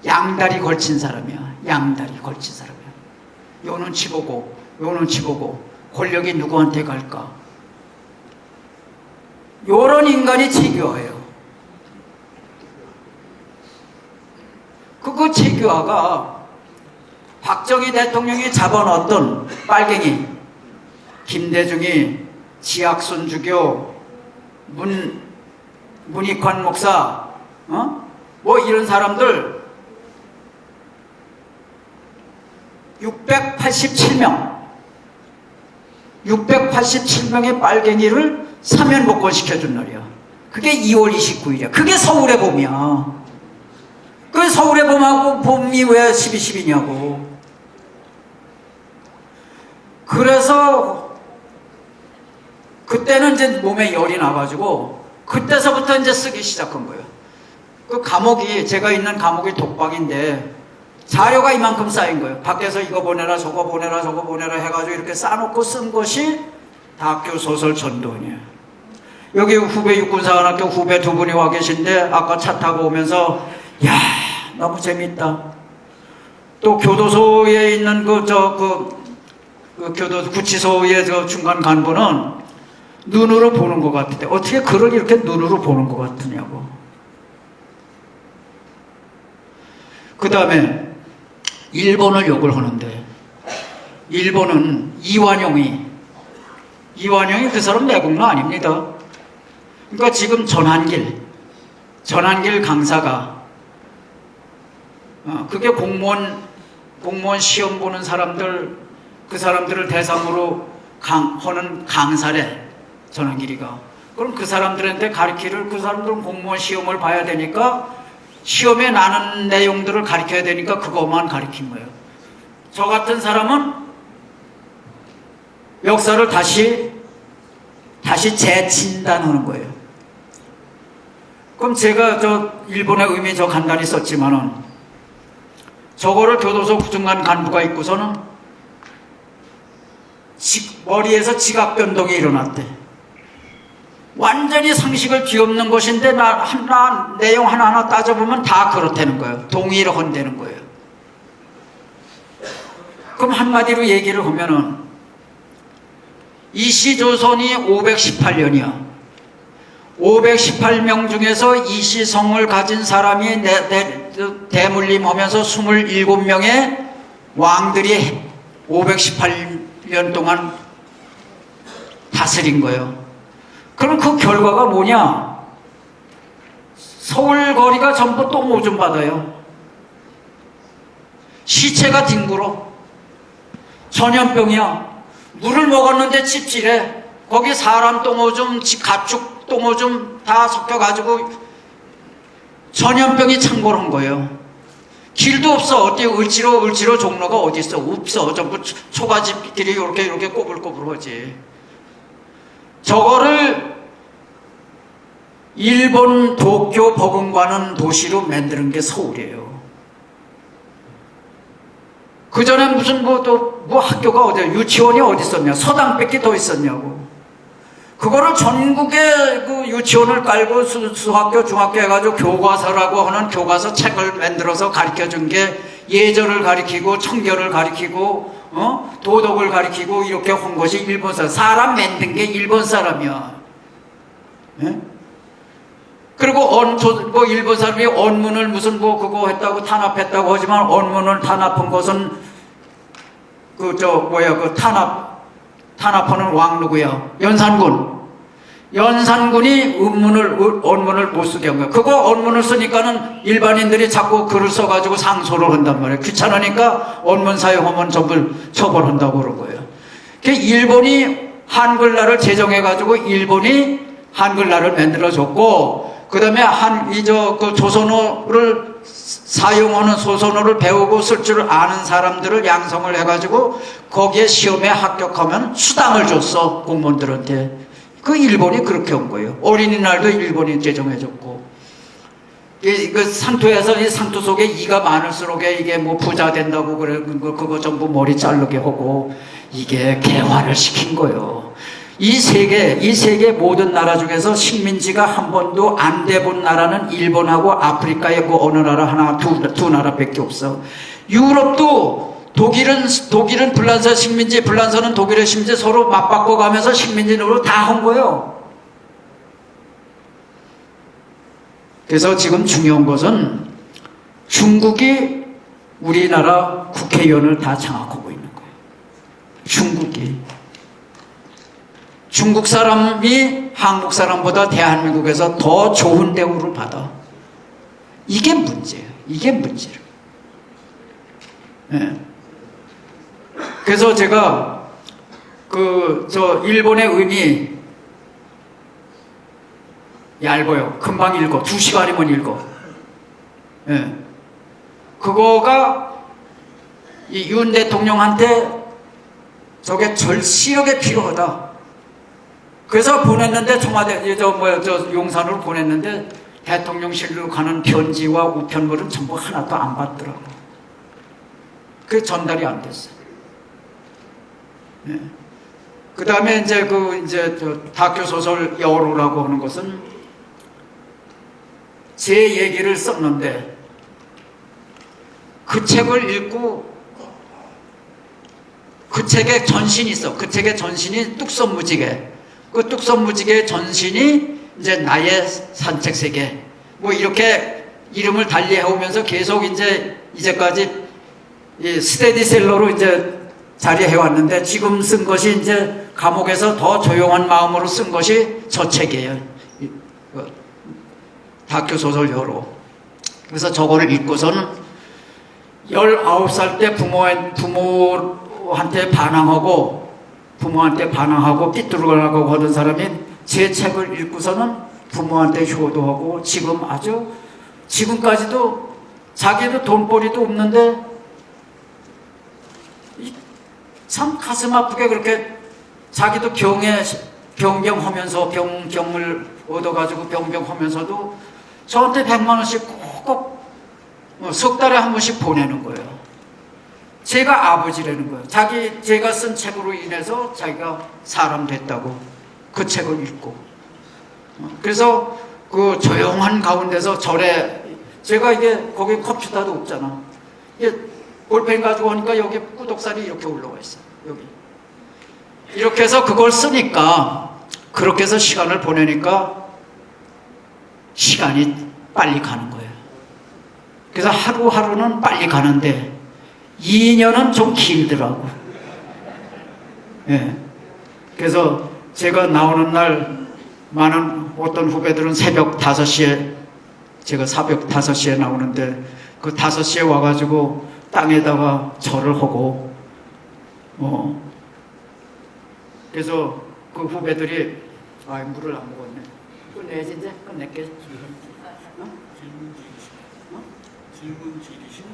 양다리 걸친 사람이야. 양다리 걸친 사람이야. 요 눈치 보고 요 눈치 보고 권력이 누구한테 갈까? 요런 인간이 체계화예요. 그 체계화가 박정희 대통령이 잡아놓았던 빨갱이, 김대중이, 지학순 주교, 문익환 목사, 뭐 이런 사람들 687명의 빨갱이를 사면 복권시켜준 날이야. 그게 2월 29일이야. 그게 서울의 봄이야. 그 서울의 봄하고 봄이 왜 12.12냐고. 그래서 그때는 이제 몸에 열이 나가지고 그때서부터 이제 쓰기 시작한 거예요. 그 감옥이, 제가 있는 감옥이 독방인데 자료가 이만큼 쌓인 거예요. 밖에서 이거 보내라 저거 보내라 저거 보내라 해가지고 이렇게 쌓아놓고 쓴 것이 다학교 소설 전도원이에요. 여기 후배 육군사관학교 후배 두 분이 와 계신데 아까 차 타고 오면서 야 너무 재밌다. 또 교도소에 있는 교도 구치소의 중간 간부는 눈으로 보는 것 같은데 어떻게 글을 이렇게 눈으로 보는 것 같으냐고. 그 다음에 일본을 욕을 하는데 일본은 이완용이 그 사람 내국노 아닙니다. 그러니까 지금 전한길 강사가 그게 공무원 시험 보는 사람들, 그 사람들을 대상으로 하는 강사래, 전한길이가. 그럼 그 사람들한테 가르치를, 그 사람들은 공무원 시험을 봐야 되니까 시험에 나는 내용들을 가르쳐야 되니까 그것만 가르친 거예요. 저 같은 사람은 역사를 다시 재친단하는 거예요. 그럼 제가 일본의 의미 간단히 썼지만은 저거를 교도소 중간 간부가 있고서는 머리에서 지각 변동이 일어났대. 완전히 상식을 뒤엎는 것인데 내용 하나하나 따져보면 다 그렇다는 거예요. 동의를 한다는 거예요. 그럼 한마디로 얘기를 하면은 이시조선이 518년이야. 518명 중에서 이시성을 가진 사람이 대물림하면서 27명의 왕들이 518년 동안 다스린 거예요. 그럼 그 결과가 뭐냐? 서울 거리가 전부 똥 오줌 바다예요. 시체가 뒹굴어. 전염병이야. 물을 먹었는데 찝찝해. 거기 사람 똥오줌, 가축 똥오줌 다 섞여가지고 전염병이 창궐한 거예요. 길도 없어. 어디 을지로 종로가 어디 있어? 없어. 전부 초가집끼리 이렇게 꼬불꼬불하지. 저거를 일본 도쿄 버금가는 도시로 만드는 게 서울이에요. 그 전에 무슨 학교가 어디야? 유치원이 어디 있었냐? 서당밖에 더 있었냐고. 그거를 전국에 그 유치원을 깔고 수학교, 중학교 해가지고 교과서라고 하는 교과서 책을 만들어서 가르쳐 준 게 예절을 가르치고 청결을 가르치고 도덕을 가르치고 이렇게 한 것이 일본 사람 만든 게 일본 사람이야. 예? 그리고 일본 사람이 언문을 그거 했다고 탄압했다고 하지만 언문을 탄압한 것은 탄압하는 왕 누구야? 연산군이 언문을 못 쓰게 한 거야. 그거 언문을 쓰니까는 일반인들이 자꾸 글을 써가지고 상소를 한단 말이야. 귀찮으니까 언문 사용하면 전부 처벌한다고 그런 거예요. 일본이 한글날을 제정해가지고 일본이 한글날을 만들어줬고, 그 다음에 그 조선어를 사용하는 소선어를 배우고 쓸 줄 아는 사람들을 양성을 해가지고 거기에 시험에 합격하면 수당을 줬어, 공무원들한테. 그 일본이 그렇게 한 거예요. 어린이날도 일본이 제정해줬고. 그 상투에서 이 상투 속에 이가 많을수록 이게 부자 된다고 그래. 그거 전부 머리 자르게 하고 이게 개화를 시킨 거예요. 이 세계 모든 나라 중에서 식민지가 한 번도 안 돼본 나라는 일본하고 아프리카의 그 어느 나라 하나 두 나라밖에 없어. 유럽도 독일은 불란서 식민지, 불란서는 독일의 식민지 서로 맞바꿔 가면서 식민지로 다 한 거예요. 그래서 지금 중요한 것은 중국이 우리나라 국회의원을 다 장악하고 있는 거예요. 중국 사람이 한국 사람보다 대한민국에서 더 좋은 대우를 받아. 이게 문제예요. 이게 문제예요. 네. 그래서 제가 일본의 의미 얇아요. 금방 읽어. 2시간이면 읽어. 네. 그거가 이 윤 대통령한테 저게 절실하게 필요하다. 그래서 보냈는데 청와대 용산으로 보냈는데 대통령실로 가는 편지와 우편물은 전부 하나도 안 받더라고. 그게 전달이 안 됐어요. 네. 그 다음에 이제 다큐 소설 여로라고 하는 것은 제 얘기를 썼는데 그 책을 읽고 그 책에 전신이 있어. 그 책의 전신이 뚝섬무지개. 그 뚝섬무지개의 전신이 이제 나의 산책 세계. 뭐 이렇게 이름을 달리 해오면서 계속 이제까지 이 스테디셀러로 이제 자리해 왔는데 지금 쓴 것이 이제 감옥에서 더 조용한 마음으로 쓴 것이 저 책이에요. 다큐 소설 여로. 그래서 저거를 읽고서는 19살 때 부모한테 반항하고 삐뚤어가고 하던 사람이 제 책을 읽고서는 부모한테 효도하고 지금까지도 자기도 돈벌이도 없는데 참 가슴 아프게 그렇게 자기도 병을 얻어가지고 병하면서도 저한테 100만 원씩 꼭 석 달에 한 번씩 보내는 거예요. 제가 아버지라는 거예요. 제가 쓴 책으로 인해서 자기가 사람 됐다고 그 책을 읽고. 그래서 그 조용한 가운데서 제가 거기 컴퓨터도 없잖아. 볼펜 가지고 오니까 여기 구독살이 이렇게 올라와 있어. 여기. 이렇게 해서 그걸 쓰니까, 그렇게 해서 시간을 보내니까 시간이 빨리 가는 거예요. 그래서 하루하루는 빨리 가는데 2년은 좀 길더라고. 예. 그래서 제가 나오는 날 많은 어떤 후배들은 새벽 5시에, 제가 새벽 5시에 나오는데 그 5시에 와가지고 땅에다가 절을 하고, 그래서 그 후배들이, 물을 안 먹었네. 끝내야지, 이제? 끝낼게. 질문 드리시는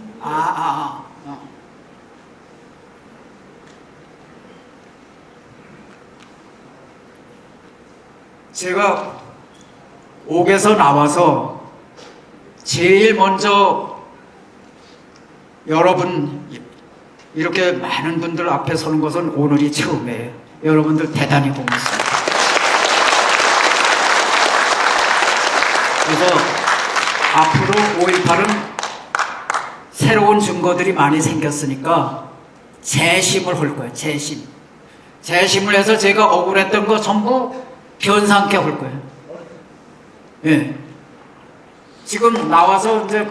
제가 옥에서 나와서 제일 먼저 여러분 이렇게 많은 분들 앞에 서는 것은 오늘이 처음이에요. 여러분들 대단히 고맙습니다. 그래서 앞으로 5.18은 새로운 증거들이 많이 생겼으니까 재심을 할 거예요. 재심을 해서 제가 억울했던 거 전부 변상케 할 거예요. 예. 지금 나와서 이제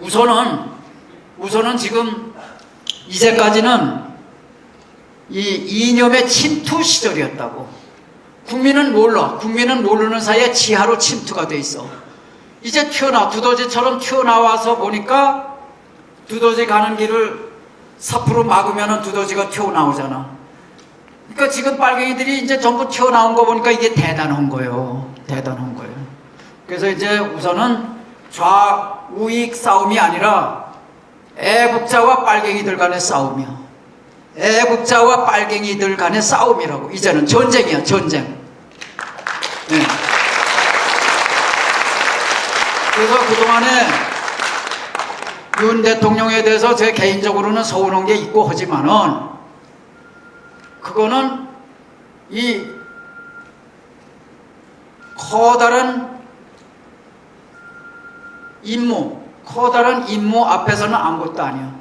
우선은 지금 이제까지는 이 이념의 침투 시절이었다고. 국민은 모르는 사이에 지하로 침투가 돼 있어. 이제 두더지처럼 튀어나와서 보니까 두더지 가는 길을 삽으로 막으면 두더지가 튀어나오잖아. 그러니까 지금 빨갱이들이 이제 전부 튀어나온 거 보니까 이게 대단한 거예요. 그래서 이제 우선은 좌우익 싸움이 아니라 애국자와 빨갱이들 간의 싸움이야. 애국자와 빨갱이들 간의 싸움이라고. 이제는 전쟁이야, 전쟁. 네. 그래서 그동안에 윤 대통령에 대해서 제 개인적으로는 서운한 게 있고 하지만은 그거는 이 커다란 임무 앞에서는 아무것도 아니야.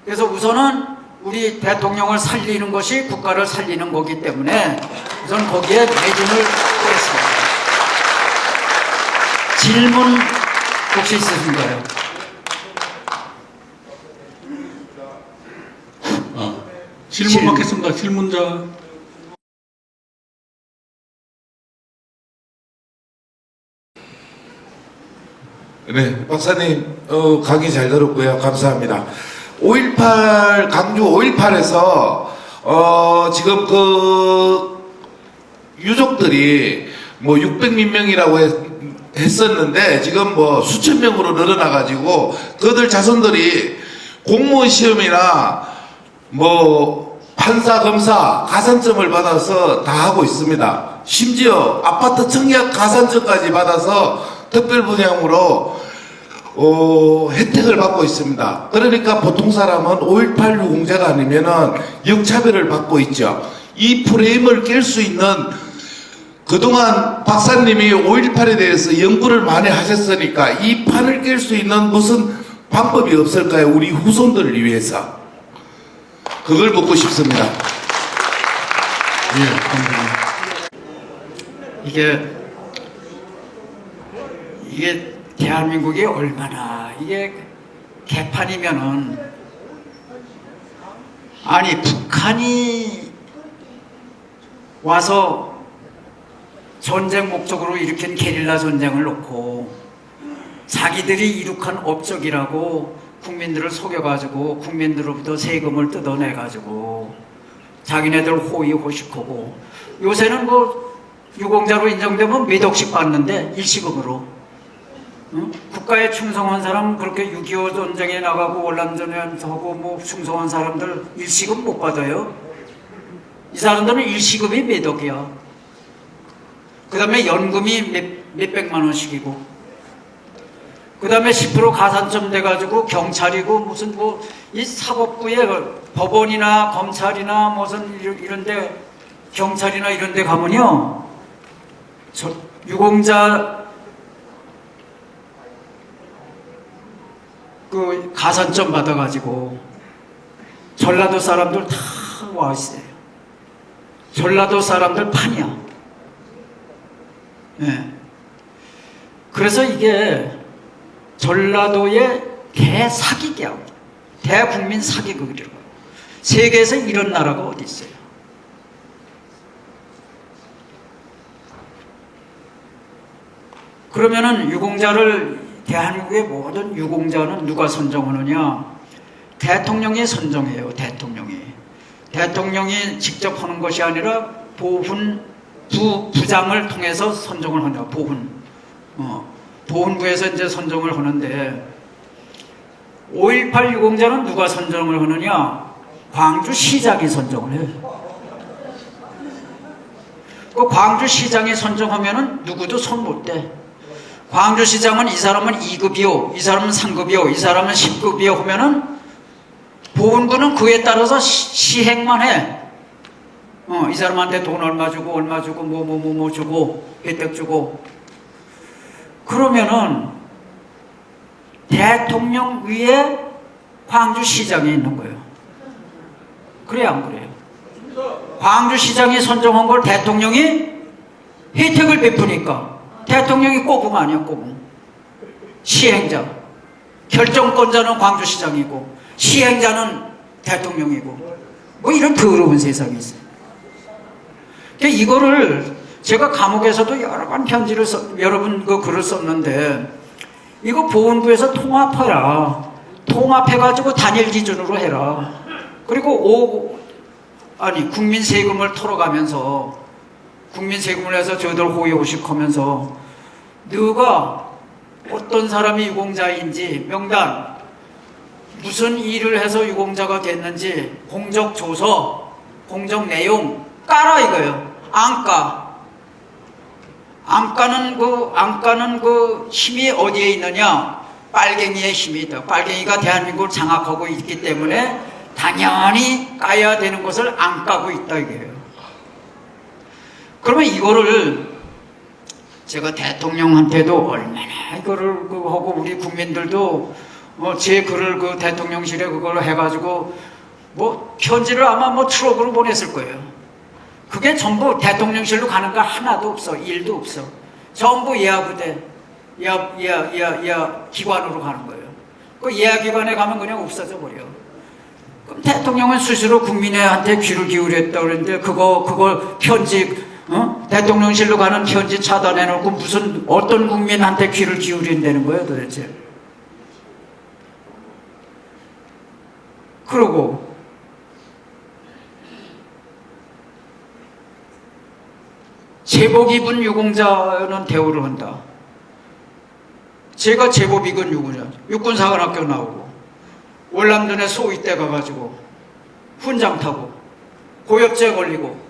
그래서 우선은 우리 대통령을 살리는 것이 국가를 살리는 거기 때문에 우선 거기에 매진을 하겠습니다. 질문 혹시 있으신가요? 질문 받겠습니다. 질문자. 네, 박사님, 강의 잘 들었고요. 감사합니다. 5.18, 강주 5.18에서, 지금 유족들이 뭐 600몇 명이라고 했었는데, 지금 뭐 수천 명으로 늘어나가지고, 그들 자손들이 공무원 시험이나 뭐 판사, 검사, 가산점을 받아서 다 하고 있습니다. 심지어 아파트 청약 가산점까지 받아서 특별 분양으로 혜택을 받고 있습니다. 그러니까 보통 사람은 5.18 유공자가 아니면은 역차별을 받고 있죠. 이 프레임을 깰 수 있는, 그동안 박사님이 5.18에 대해서 연구를 많이 하셨으니까 이 판을 깰 수 있는 무슨 방법이 없을까요? 우리 후손들을 위해서. 그걸 묻고 싶습니다. 예, 감사합니다. 이게 대한민국이 얼마나 이게 개판이면은, 아니 북한이 와서 전쟁 목적으로 일으킨 게릴라 전쟁을 놓고 자기들이 이룩한 업적이라고 국민들을 속여가지고 국민들로부터 세금을 뜯어내가지고 자기네들 호의호식하고, 요새는 뭐 유공자로 인정되면 몇 억씩 받는데 일시금으로. 국가에 충성한 사람, 그렇게 6.25 전쟁에 나가고 월남전에 하고 뭐 충성한 사람들 일시금 못 받아요. 이 사람들은 일시금이 몇 억이야. 그 다음에 연금이 몇백만 원씩이고, 그 다음에 10% 가산점 돼가지고 경찰이고 무슨 뭐 이 사법부에 법원이나 검찰이나 무슨 이런데 경찰이나 이런데 가면요, 저 유공자 그 가산점 받아가지고 전라도 사람들 다 와 있어요. 전라도 사람들 판이야. 예. 그래서 이게 전라도의 대사기기야. 대국민 사기극이라고. 세계에서 이런 나라가 어디 있어요? 그러면은 대한민국의 모든 유공자는 누가 선정하느냐? 대통령이 선정해요. 대통령이 직접 하는 것이 아니라 부장을 통해서 선정을 한다. 보훈부에서 이제 선정을 하는데, 5.18 유공자는 누가 선정을 하느냐? 광주시장이 선정을 해요. 그 광주시장이 선정하면은 누구도 손 못 대. 광주시장은 이 사람은 2급이요, 이 사람은 3급이요, 이 사람은 10급이요 하면은 보훈부는 그에 따라서 시행만 해. 이 사람한테 돈 얼마 주고 뭐 주고 혜택 주고. 그러면은 대통령 위에 광주시장이 있는 거예요. 그래요, 안 그래요? 광주시장이 선정한 걸 대통령이 혜택을 베푸니까 대통령이 꼬붕 아니야, 꼬붕. 시행자. 결정권자는 광주시장이고 시행자는 대통령이고, 뭐 이런 더러운 세상이 있어요. 그러니까 이거를 제가 감옥에서도 여러 번 여러분 그 글을 썼는데, 이거 보훈부에서 통합해라. 통합해가지고 단일 기준으로 해라. 그리고 국민 세금을 털어가면서, 국민 세금을 해서 저들 호의호식하면서 누가 어떤 사람이 유공자인지 명단, 무슨 일을 해서 유공자가 됐는지 공적 조서, 공적 내용 까라 이거예요. 안까는 그 힘이 어디에 있느냐? 빨갱이의 힘이 있다. 빨갱이가 대한민국을 장악하고 있기 때문에 당연히 까야 되는 것을 안 까고 있다 이거예요. 그러면 이거를 제가 대통령한테도 얼마나 이거를 하고 우리 국민들도 제 글을 그 대통령실에 그걸 해가지고 뭐 편지를 아마 뭐 트럭으로 보냈을 거예요. 그게 전부 대통령실로 가는 거 하나도 없어. 일도 없어. 전부 예하부대, 예하 기관으로 가는 거예요. 그 예하 기관에 가면 그냥 없어져 버려. 그럼 대통령은 스스로 국민한테 귀를 기울였다 그랬는데 그거 편지 대통령실로 가는 편지 차단해놓고 무슨 어떤 국민한테 귀를 기울인다는 거예요 도대체. 그러고 제복 입은 유공자는 대우를 한다. 제가 제복 입은 유공자, 육군사관학교 나오고 월남전에 소위대 가가지고 훈장 타고 고엽제 걸리고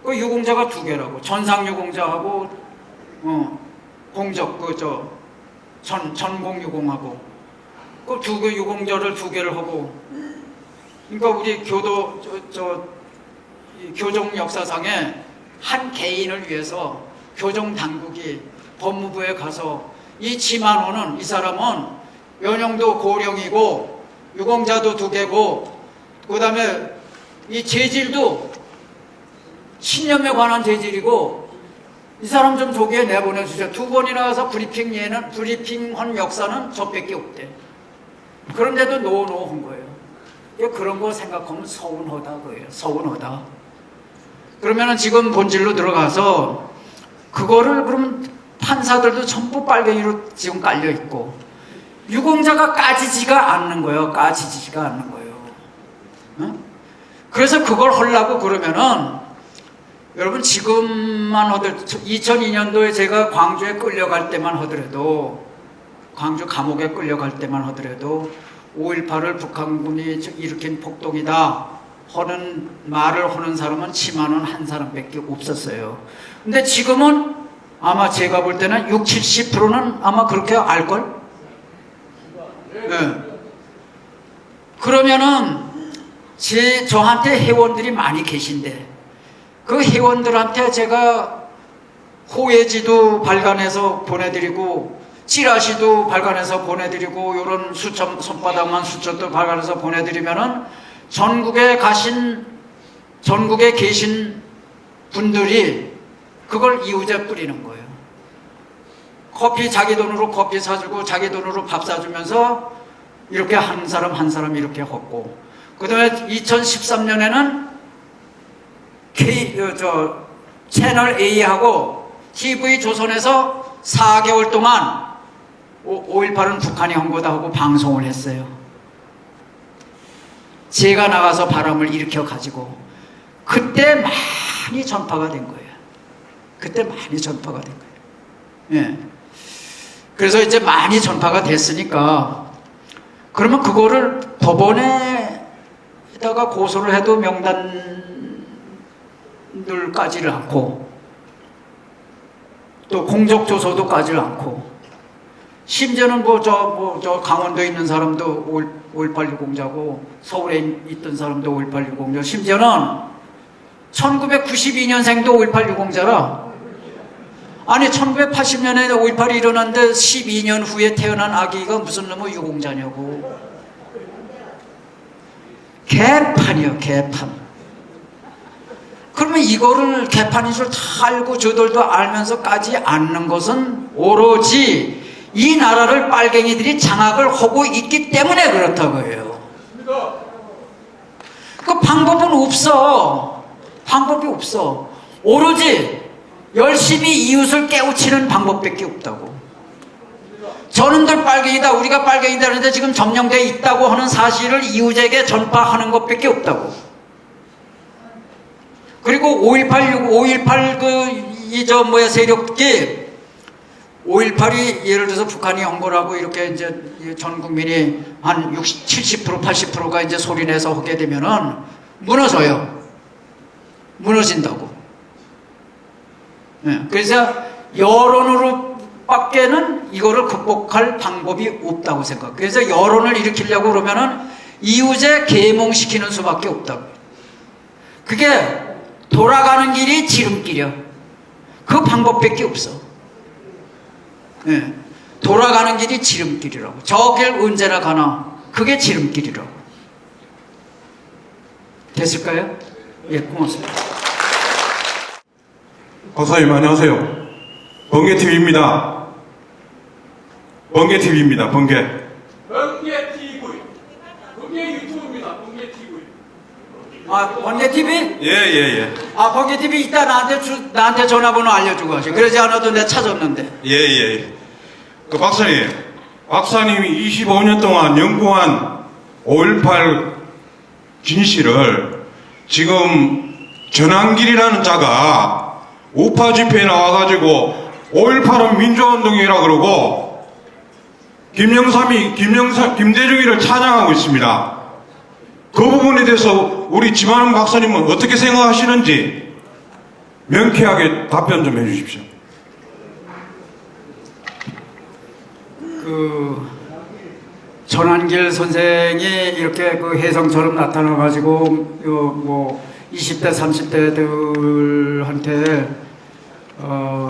그 유공자가 두 개라고. 전상 유공자하고 공적 전공 유공하고 그 두 개 유공자를 두 개를 하고. 그러니까 우리 교정 역사상에 한 개인을 위해서 교정 당국이 법무부에 가서 이 지만호는, 이 사람은 연령도 고령이고 유공자도 두 개고 그 다음에 이 재질도 신념에 관한 재질이고 이 사람 좀 조기에 내보내주세요. 두 번이나 가서 브리핑한 역사는 저밖에 없대. 그런데도 노한 거예요. 그런 거 생각하면 서운하다 그거예요. 서운하다. 그러면은 지금 본질로 들어가서 그거를 그러면 판사들도 전부 빨갱이로 지금 깔려 있고 유공자가 까지지가 않는 거예요. 까지지가 않는 거예요. 응? 그래서 그걸 하려고 그러면은 여러분 지금만 하더라도 2002년도에 제가 광주에 끌려갈 때만 하더라도 광주 감옥에 끌려갈 때만 하더라도 5.18을 북한군이 일으킨 폭동이다 하는 말을 하는 사람은 치마는 한 사람밖에 없었어요. 근데 지금은 아마 제가 볼 때는 60~70%는 아마 그렇게 알걸? 네. 그러면은 저한테 회원들이 많이 계신데 그 회원들한테 제가 호예지도 발간해서 보내드리고 찌라시도 발간해서 보내드리고 이런 손바닥만 수첩도 발간해서 보내드리면은 전국에 계신 분들이 그걸 이웃에 뿌리는 거예요. 커피 자기 돈으로 커피 사주고 자기 돈으로 밥 사주면서 이렇게 한 사람 이렇게 했고 그 다음에 2013년에는 채널 A하고 TV조선에서 4개월 동안 5.18은 북한이 한 거다 하고 방송을 했어요. 제가 나가서 바람을 일으켜 가지고 그때 많이 전파가 된 거예요. 그때 많이 전파가 된 거예요. 예. 그래서 이제 많이 전파가 됐으니까 그러면 그거를 법원에다가 고소를 해도 명단들 까지를 않고 또 공적조서도 까지를 않고 심지어는 저 강원도에 있는 사람도 5.18 유공자고 서울에 있던 사람도 5.18 유공자 심지어는 1992년생도 5.18 유공자라. 아니 1980년에 5.18이 일어났는데 12년 후에 태어난 아기가 무슨 놈의 유공자냐고. 개판이요 개판. 그러면 이거를 개판인 줄 다 알고 저들도 알면서까지 않는 것은 오로지 이 나라를 빨갱이들이 장악을 하고 있기 때문에 그렇다고 해요. 그 방법은 없어. 방법이 없어. 오로지 열심히 이웃을 깨우치는 방법밖에 없다고. 저놈들 빨갱이다 우리가 빨갱이다 하는데 지금 점령되어 있다고 하는 사실을 이웃에게 전파하는 것밖에 없다고. 그리고 5.18 세력이 5.18이 예를 들어서 북한이 연거라고 이렇게 이제 전 국민이 한 60, 70%, 80%가 이제 소리내서 하게 되면은 무너져요. 무너진다고. 네. 그래서 여론으로 밖에는 이거를 극복할 방법이 없다고 생각. 그래서 여론을 일으키려고 그러면은 이웃에 계몽시키는 수밖에 없다고. 그게 돌아가는 길이 지름길이야. 그 방법밖에 없어. 예. 돌아가는 길이 지름길이라고. 저 길 언제나 가나. 그게 지름길이라고. 됐을까요? 예, 고맙습니다. 박사님 안녕하세요. 번개TV입니다. 번개TV입니다. 번개. 번개 TV. 번개 유튜브입니다. 번개 TV. 아, 번개TV? 예. 아, 번개TV 이따 나한테 전화번호 알려주고 하시. 그러지 않아도 내가 찾았는데. 예. 그 박사님이 25년 동안 연구한 5.18 진실을 지금 전한길이라는 자가 우파 집회에 나와가지고 5.18은 민주화운동이라 그러고 김대중이를 찬양하고 있습니다. 그 부분에 대해서 우리 지만원 박사님은 어떻게 생각하시는지 명쾌하게 답변 좀 해주십시오. 그 전한길 선생이 이렇게 그 혜성처럼 나타나가지고 뭐 20대 30대들한테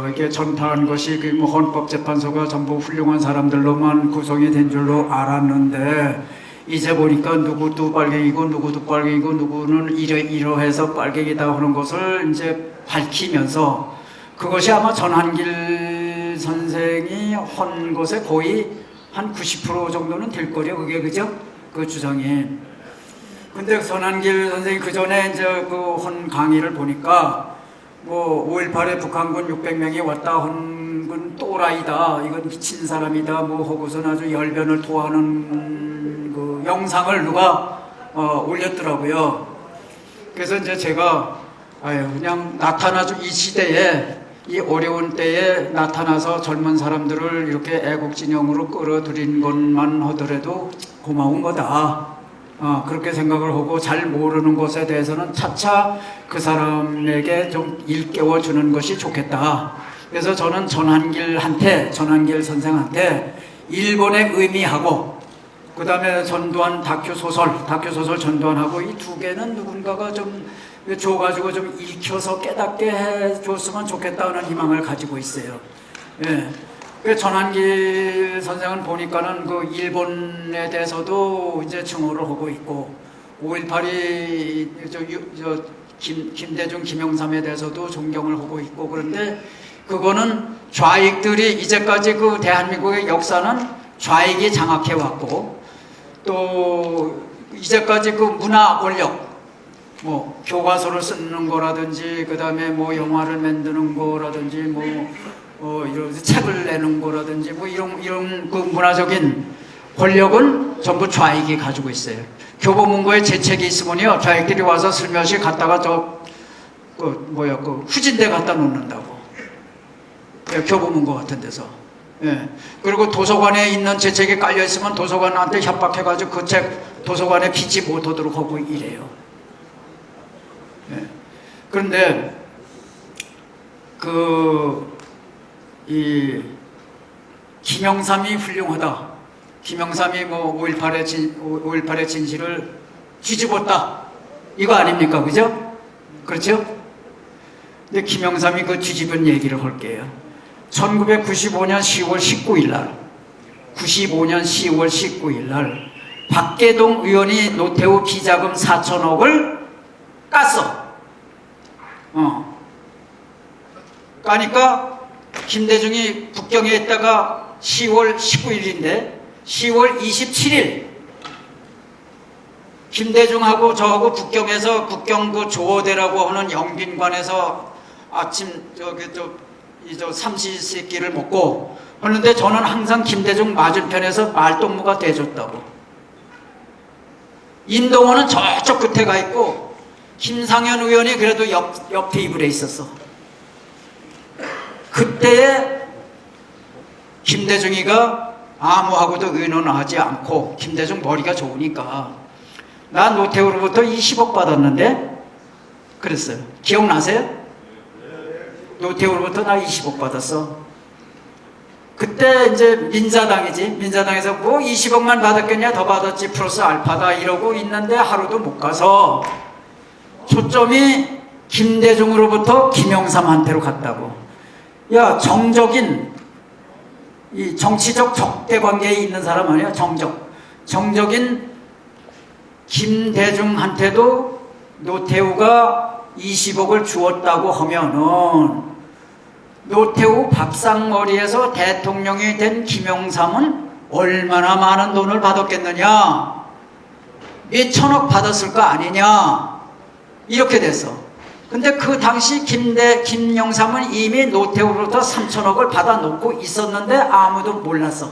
이렇게 전파한 것이 그 뭐 헌법재판소가 전부 훌륭한 사람들로만 구성이 된 줄로 알았는데 이제 보니까 누구도 빨갱이고 누구도 빨갱이고 누구는 이러해서 빨갱이다 하는 것을 이제 밝히면서 그것이 아마 전한길 선생이 한 것에 거의 한 90% 정도는 될 거려 그게 그죠? 그 주장이. 근데 전한길 선생이 그 전에 이제 그 한 강의를 보니까 뭐 5.18에 북한군 600명이 왔다 한 건 또라이다. 이건 미친 사람이다. 뭐 하고서는 아주 열변을 토하는 그 영상을 누가 올렸더라고요. 그래서 이제 제가 그냥 나타나죠. 이 시대에 이 어려운 때에 나타나서 젊은 사람들을 이렇게 애국진영으로 끌어들인 것만 하더라도 고마운 거다. 그렇게 생각을 하고 잘 모르는 것에 대해서는 차차 그 사람에게 좀 일깨워주는 것이 좋겠다. 그래서 저는 전한길 선생한테 일본에 의미하고 그 다음에 전두환 다큐소설 전두환하고 이 두 개는 누군가가 좀 줘가지고 좀 읽혀서 깨닫게 해줬으면 좋겠다는 희망을 가지고 있어요. 예. 그 전한길 선생은 보니까는 그 일본에 대해서도 이제 증오를 하고 있고 5.18이 김대중, 김영삼에 대해서도 존경을 하고 있고 그런데 그거는 좌익들이 이제까지 그 대한민국의 역사는 좌익이 장악해 왔고 또 이제까지 그 문화 권력 뭐 교과서를 쓰는 거라든지 그 다음에 뭐 영화를 만드는 거라든지 이런 책을 내는 거라든지 뭐 이런 그 문화적인 권력은 전부 좌익이 가지고 있어요. 교보문고에 제 책이 있으면요 좌익들이 와서 슬며시 갖다가 후진대 갖다 놓는다고. 교보문고 같은 데서. 예. 그리고 도서관에 있는 제 책이 깔려 있으면 도서관한테 협박해가지고 그 책 도서관에 비치 못하도록 하고 이래요. 예. 그런데 이 김영삼이 훌륭하다. 김영삼이 뭐 5.18의 진실을 뒤집었다. 이거 아닙니까? 그죠? 그렇죠? 근데 김영삼이 그 뒤집은 얘기를 할게요. 1995년 10월 19일 날 박계동 의원이 노태우 비자금 4천억을 깠어. 까니까 김대중이 북경에 있다가 10월 19일인데 10월 27일 김대중하고 저하고 북경에서 북경 그 조어대라고 하는 영빈관에서 아침 삼시세끼를 먹고 하는데 저는 항상 김대중 맞은편에서 말동무가 돼줬다고. 인동호는 저쪽 끝에 가 있고 김상현 의원이 그래도 옆 테이블에 있었어. 그때에 김대중이가 아무하고도 의논하지 않고 김대중 머리가 좋으니까 나 노태우로부터 20억 받았는데 그랬어요. 기억나세요? 노태우로부터 나 20억 받았어. 그때 이제 민자당에서 뭐 20억만 받았겠냐 더 받았지 플러스 알파다 이러고 있는데 하루도 못 가서 초점이 김대중으로부터 김영삼한테로 갔다고. 야, 정적인 이 정치적 적대 관계에 있는 사람 아니야? 정적인 김대중한테도 노태우가 20억을 주었다고 하면은 노태우 밥상머리에서 대통령이 된 김영삼은 얼마나 많은 돈을 받았겠느냐? 몇 천억 받았을 거 아니냐? 이렇게 됐어. 근데 그 당시 김영삼은 이미 노태우로부터 3천억을 받아놓고 있었는데 아무도 몰랐어.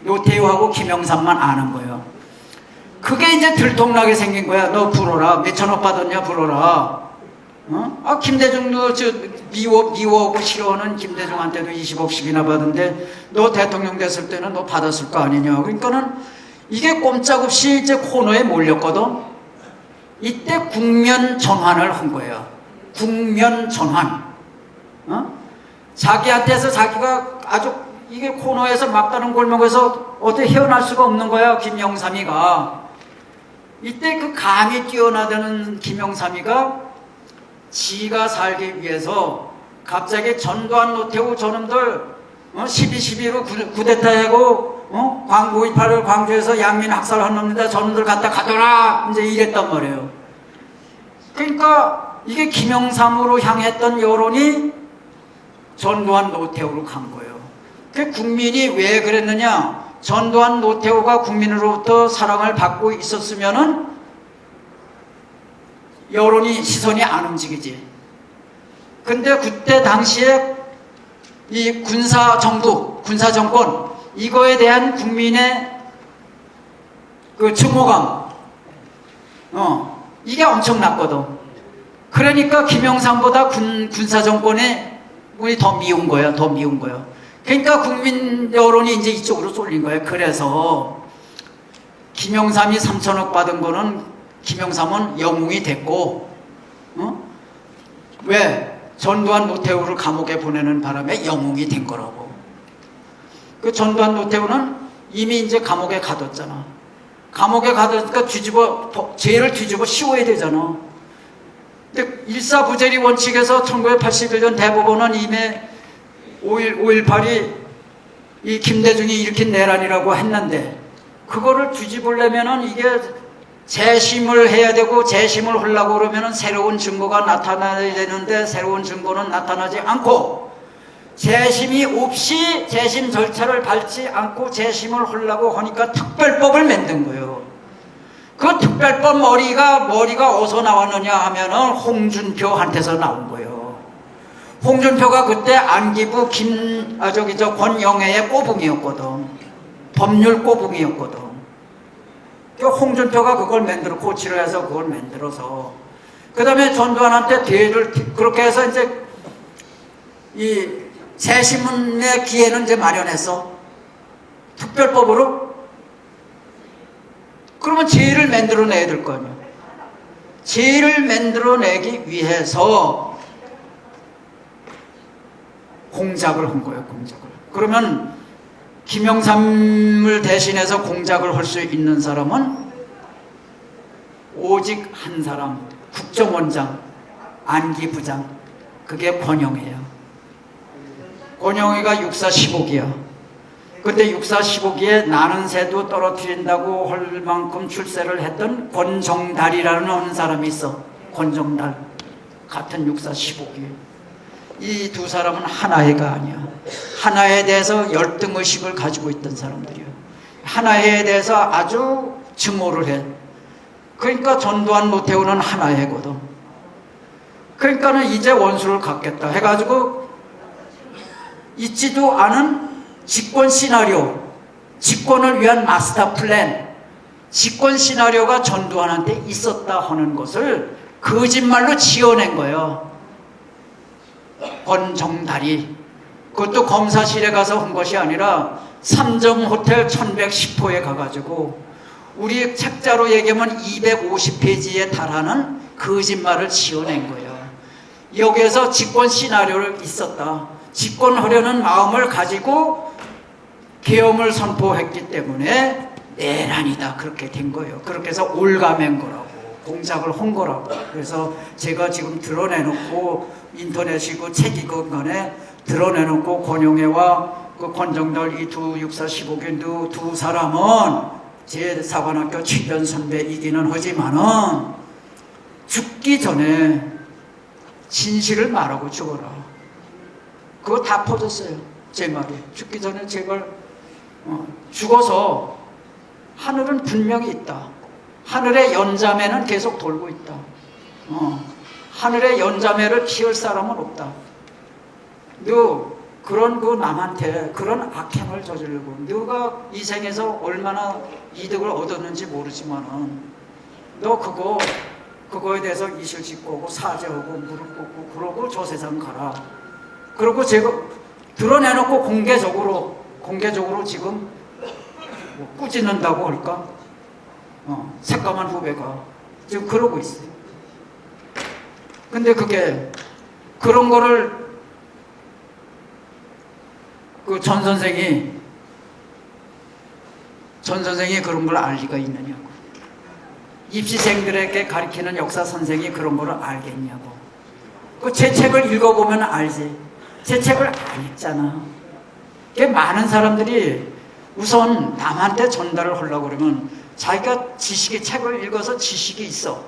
노태우하고 김영삼만 아는 거예요. 그게 이제 들통나게 생긴 거야. 너 불어라. 몇 천억 받았냐 불어라. 어? 김대중도 미워하고 싫어하는 김대중한테도 20억씩이나 받은데 너 대통령 됐을 때는 너 받았을 거 아니냐. 그러니까는 이게 꼼짝없이 이제 코너에 몰렸거든. 이때 국면 전환을 한 거예요. 국면 전환. 자기한테서 자기가 아주 이게 코너에서 막다른 골목에서 어떻게 헤어날 수가 없는 거야. 김영삼이가. 이때 그 감이 뛰어나다는 김영삼이가 지가 살기 위해서 갑자기 전두환 노태우 저놈들 12.12로 구데타하고 광고 5.18을 광주에서 양민 학살한 놈인데 저놈들 갖다 가둬라 이제 이랬단 말이에요. 그러니까 이게 김영삼으로 향했던 여론이 전두환 노태우로 간 거예요. 그 국민이 왜 그랬느냐? 전두환 노태우가 국민으로부터 사랑을 받고 있었으면은 여론이 시선이 안 움직이지. 근데 그때 당시에 이 군사정부, 군사정권 이거에 대한 국민의 그 증오감 이게 엄청났거든. 그러니까 김영삼보다 군사정권에 우리 더 미운 거야. 더 미운 거야. 그러니까 국민 여론이 이제 이쪽으로 쏠린 거예요. 그래서 김영삼이 3천억 받은 거는 김영삼은 영웅이 됐고 왜? 전두환 노태우를 감옥에 보내는 바람에 영웅이 된 거라고. 그 전두환 노태우는 이미 이제 감옥에 가뒀잖아. 감옥에 가뒀으니까 죄를 뒤집어 씌워야 되잖아. 근데 일사부재리 원칙에서 1981년 대법원은 이미 5.18이 이 김대중이 일으킨 내란이라고 했는데 그거를 뒤집으려면은 이게 재심을 해야 되고 재심을 하려고 그러면은 새로운 증거가 나타나야 되는데 새로운 증거는 나타나지 않고 재심이 없이 재심 절차를 밟지 않고 재심을 하려고 하니까 특별법을 만든 거예요. 그 특별법 머리가 어디서 나왔느냐 하면은 홍준표한테서 나온 거예요. 홍준표가 그때 안기부 권영애의 꼬붕이었거든. 법률 꼬붕이었거든. 홍준표가 그걸 고치를 해서 그걸 만들어서 그 다음에 전두환한테 뒤를 그렇게 해서 이제 이 재심의 기회는 이제 마련했어. 특별법으로. 그러면 죄를 만들어내야 될 거 아니야. 죄를 만들어내기 위해서 공작을 한 거예요. 공작을. 그러면 김영삼을 대신해서 공작을 할 수 있는 사람은 오직 한 사람, 국정원장, 안기부장, 그게 권영애야. 권영애가 육사 10억이야. 그때 육사 10억에 나는 새도 떨어뜨린다고 할 만큼 출세를 했던 권정달이라는 사람이 있어. 권정달. 같은 육사 10억이에요. 이 두 사람은 하나해가 아니야. 하나해에 대해서 열등의식을 가지고 있던 사람들이야. 하나해에 대해서 아주 증오를 해. 그러니까 전두환 노태우는 하나해거든. 그러니까는 이제 원수를 갖겠다 해가지고 있지도 않은 집권 시나리오, 집권을 위한 마스터 플랜, 집권 시나리오가 전두환한테 있었다 하는 것을 거짓말로 지어낸 거예요. 권정달이. 그것도 검사실에 가서 한 것이 아니라 삼정호텔 1110호에 가가지고 우리 책자로 얘기하면 250페이지에 달하는 거짓말을 지어낸 거예요. 여기에서 집권 시나리오를 있었다. 집권하려는 마음을 가지고 계엄을 선포했기 때문에 내란이다. 그렇게 된 거예요. 그렇게 해서 올가맨 거라고. 공작을 한 거라고. 그래서 제가 지금 드러내놓고 인터넷이고 책이건 간에 드러내놓고 권용회와 그 권정달 이 두 육사 15균 두 사람은 제 사관학교 7년 선배이기는 하지만은 죽기 전에 진실을 말하고 죽어라. 그거 다 퍼졌어요. 제 말이. 죽기 전에 제발 죽어서 하늘은 분명히 있다. 하늘의 연자매는 계속 돌고 있다. 하늘의 연자매를 키울 사람은 없다. 너 그런 그 남한테 그런 악행을 저지르고 너가 이 생에서 얼마나 이득을 얻었는지 모르지만은 너 그거에 대해서 이실 짓고 오고 사죄하고 무릎 꿇고 그러고 저 세상 가라. 그러고 제가 드러내놓고 공개적으로 지금 뭐 꾸짖는다고 할까? 새까만 후배가 지금 그러고 있어요. 근데 그게 그런 거를 그 전 선생이 그런 걸 알 리가 있느냐고. 입시생들에게 가르치는 역사 선생이 그런 거를 알겠냐고. 그 제 책을 읽어보면 알지. 제 책을 안 읽잖아. 그게 많은 사람들이 우선 남한테 전달을 하려고 그러면 자기가 책을 읽어서 지식이 있어.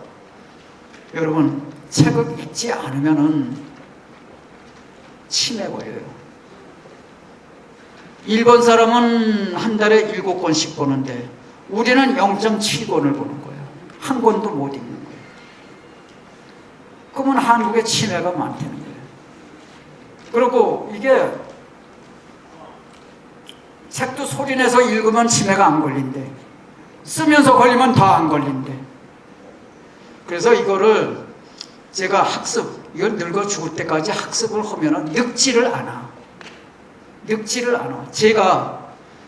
여러분, 책을 읽지 않으면은 치매 걸려요. 일본 사람은 한 달에 7권씩 보는데 우리는 0.7권을 보는 거예요. 한 권도 못 읽는 거예요. 그러면 한국에 치매가 많다는 거예요. 그리고 이게 책도 소리내서 읽으면 치매가 안 걸린대. 쓰면서 걸리면 더 안 걸린대. 그래서 이거를 제가 이거 늙어 죽을 때까지 학습을 하면은 늙지를 않아.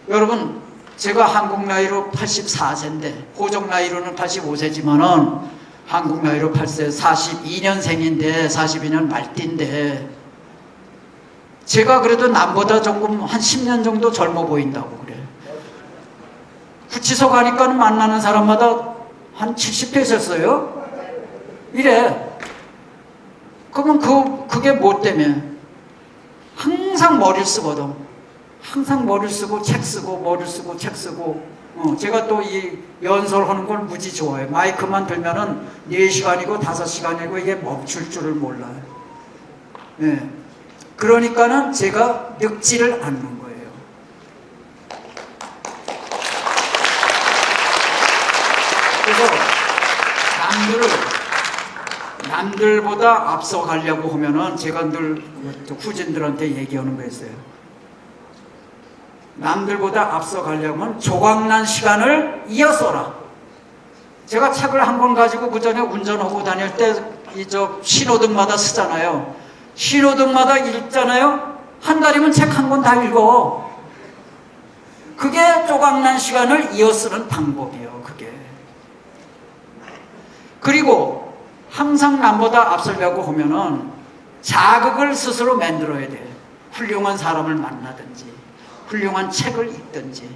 여러분, 제가 한국 나이로 84세인데, 호적 나이로는 85세지만은, 한국 나이로 8세, 42년생인데, 42년 말띠인데, 제가 그래도 남보다 조금 한 10년 정도 젊어 보인다고 그래. 구치소 가니까 만나는 사람마다 한 70대 있었어요? 이래. 그러면 그게 뭐 때문에? 항상 머리를 쓰거든. 항상 머리를 쓰고 책 쓰고 머리를 쓰고 책 쓰고. 제가 또 이 연설하는 걸 무지 좋아해요. 마이크만 들면은 4시간이고 5시간이고 이게 멈출 줄을 몰라요. 네. 그러니까는 제가 늙지를 않는 거예요. 그래서 남들보다 앞서 가려고 하면은 제가 늘 후진들한테 얘기하는 거 있어요. 남들보다 앞서 가려면 조각난 시간을 이어서라. 제가 책을 한 권 가지고 그 전에 운전하고 다닐 때 신호등마다 쓰잖아요. 신호등마다 읽잖아요. 한 달이면 책 한 권 다 읽어. 그게 조각난 시간을 이어 쓰는 방법이에요. 그게. 그리고 항상 남보다 앞서려고 하면은 자극을 스스로 만들어야 돼. 훌륭한 사람을 만나든지 훌륭한 책을 읽든지.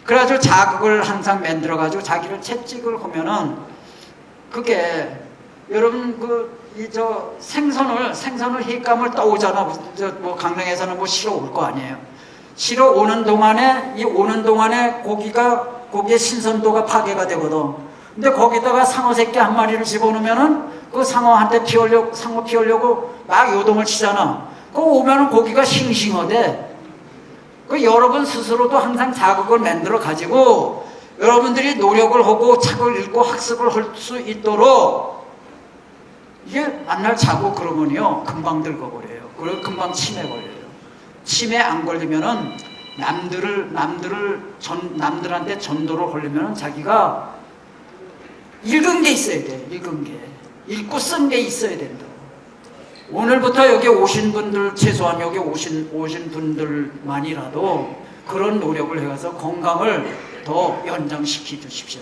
그래가지고 자극을 항상 만들어가지고 자기를 채찍을 하면은 그게 여러분 생선을 횟감을 떠오잖아. 뭐 강릉에서는 뭐 실어 올 거 아니에요. 실어 오는 동안에 고기의 신선도가 파괴가 되거든. 근데 거기다가 상어 새끼 한 마리를 집어넣으면은 그 상어 피우려고 막 요동을 치잖아. 그거 오면은 고기가 싱싱하대. 여러분 스스로도 항상 자극을 만들어 가지고 여러분들이 노력을 하고 책을 읽고 학습을 할 수 있도록 이게 만날 자고 그러면요 금방 늙어버려요. 그리고 금방 치매 걸려요. 치매 안 걸리면은 남들한테 전도를 하려면은 자기가 읽은 게 있어야 돼. 읽고 쓴 게 있어야 된다. 오늘부터 여기 오신 분들, 최소한 여기 오신 분들만이라도 그런 노력을 해서 건강을 더 연장시켜 주십시오.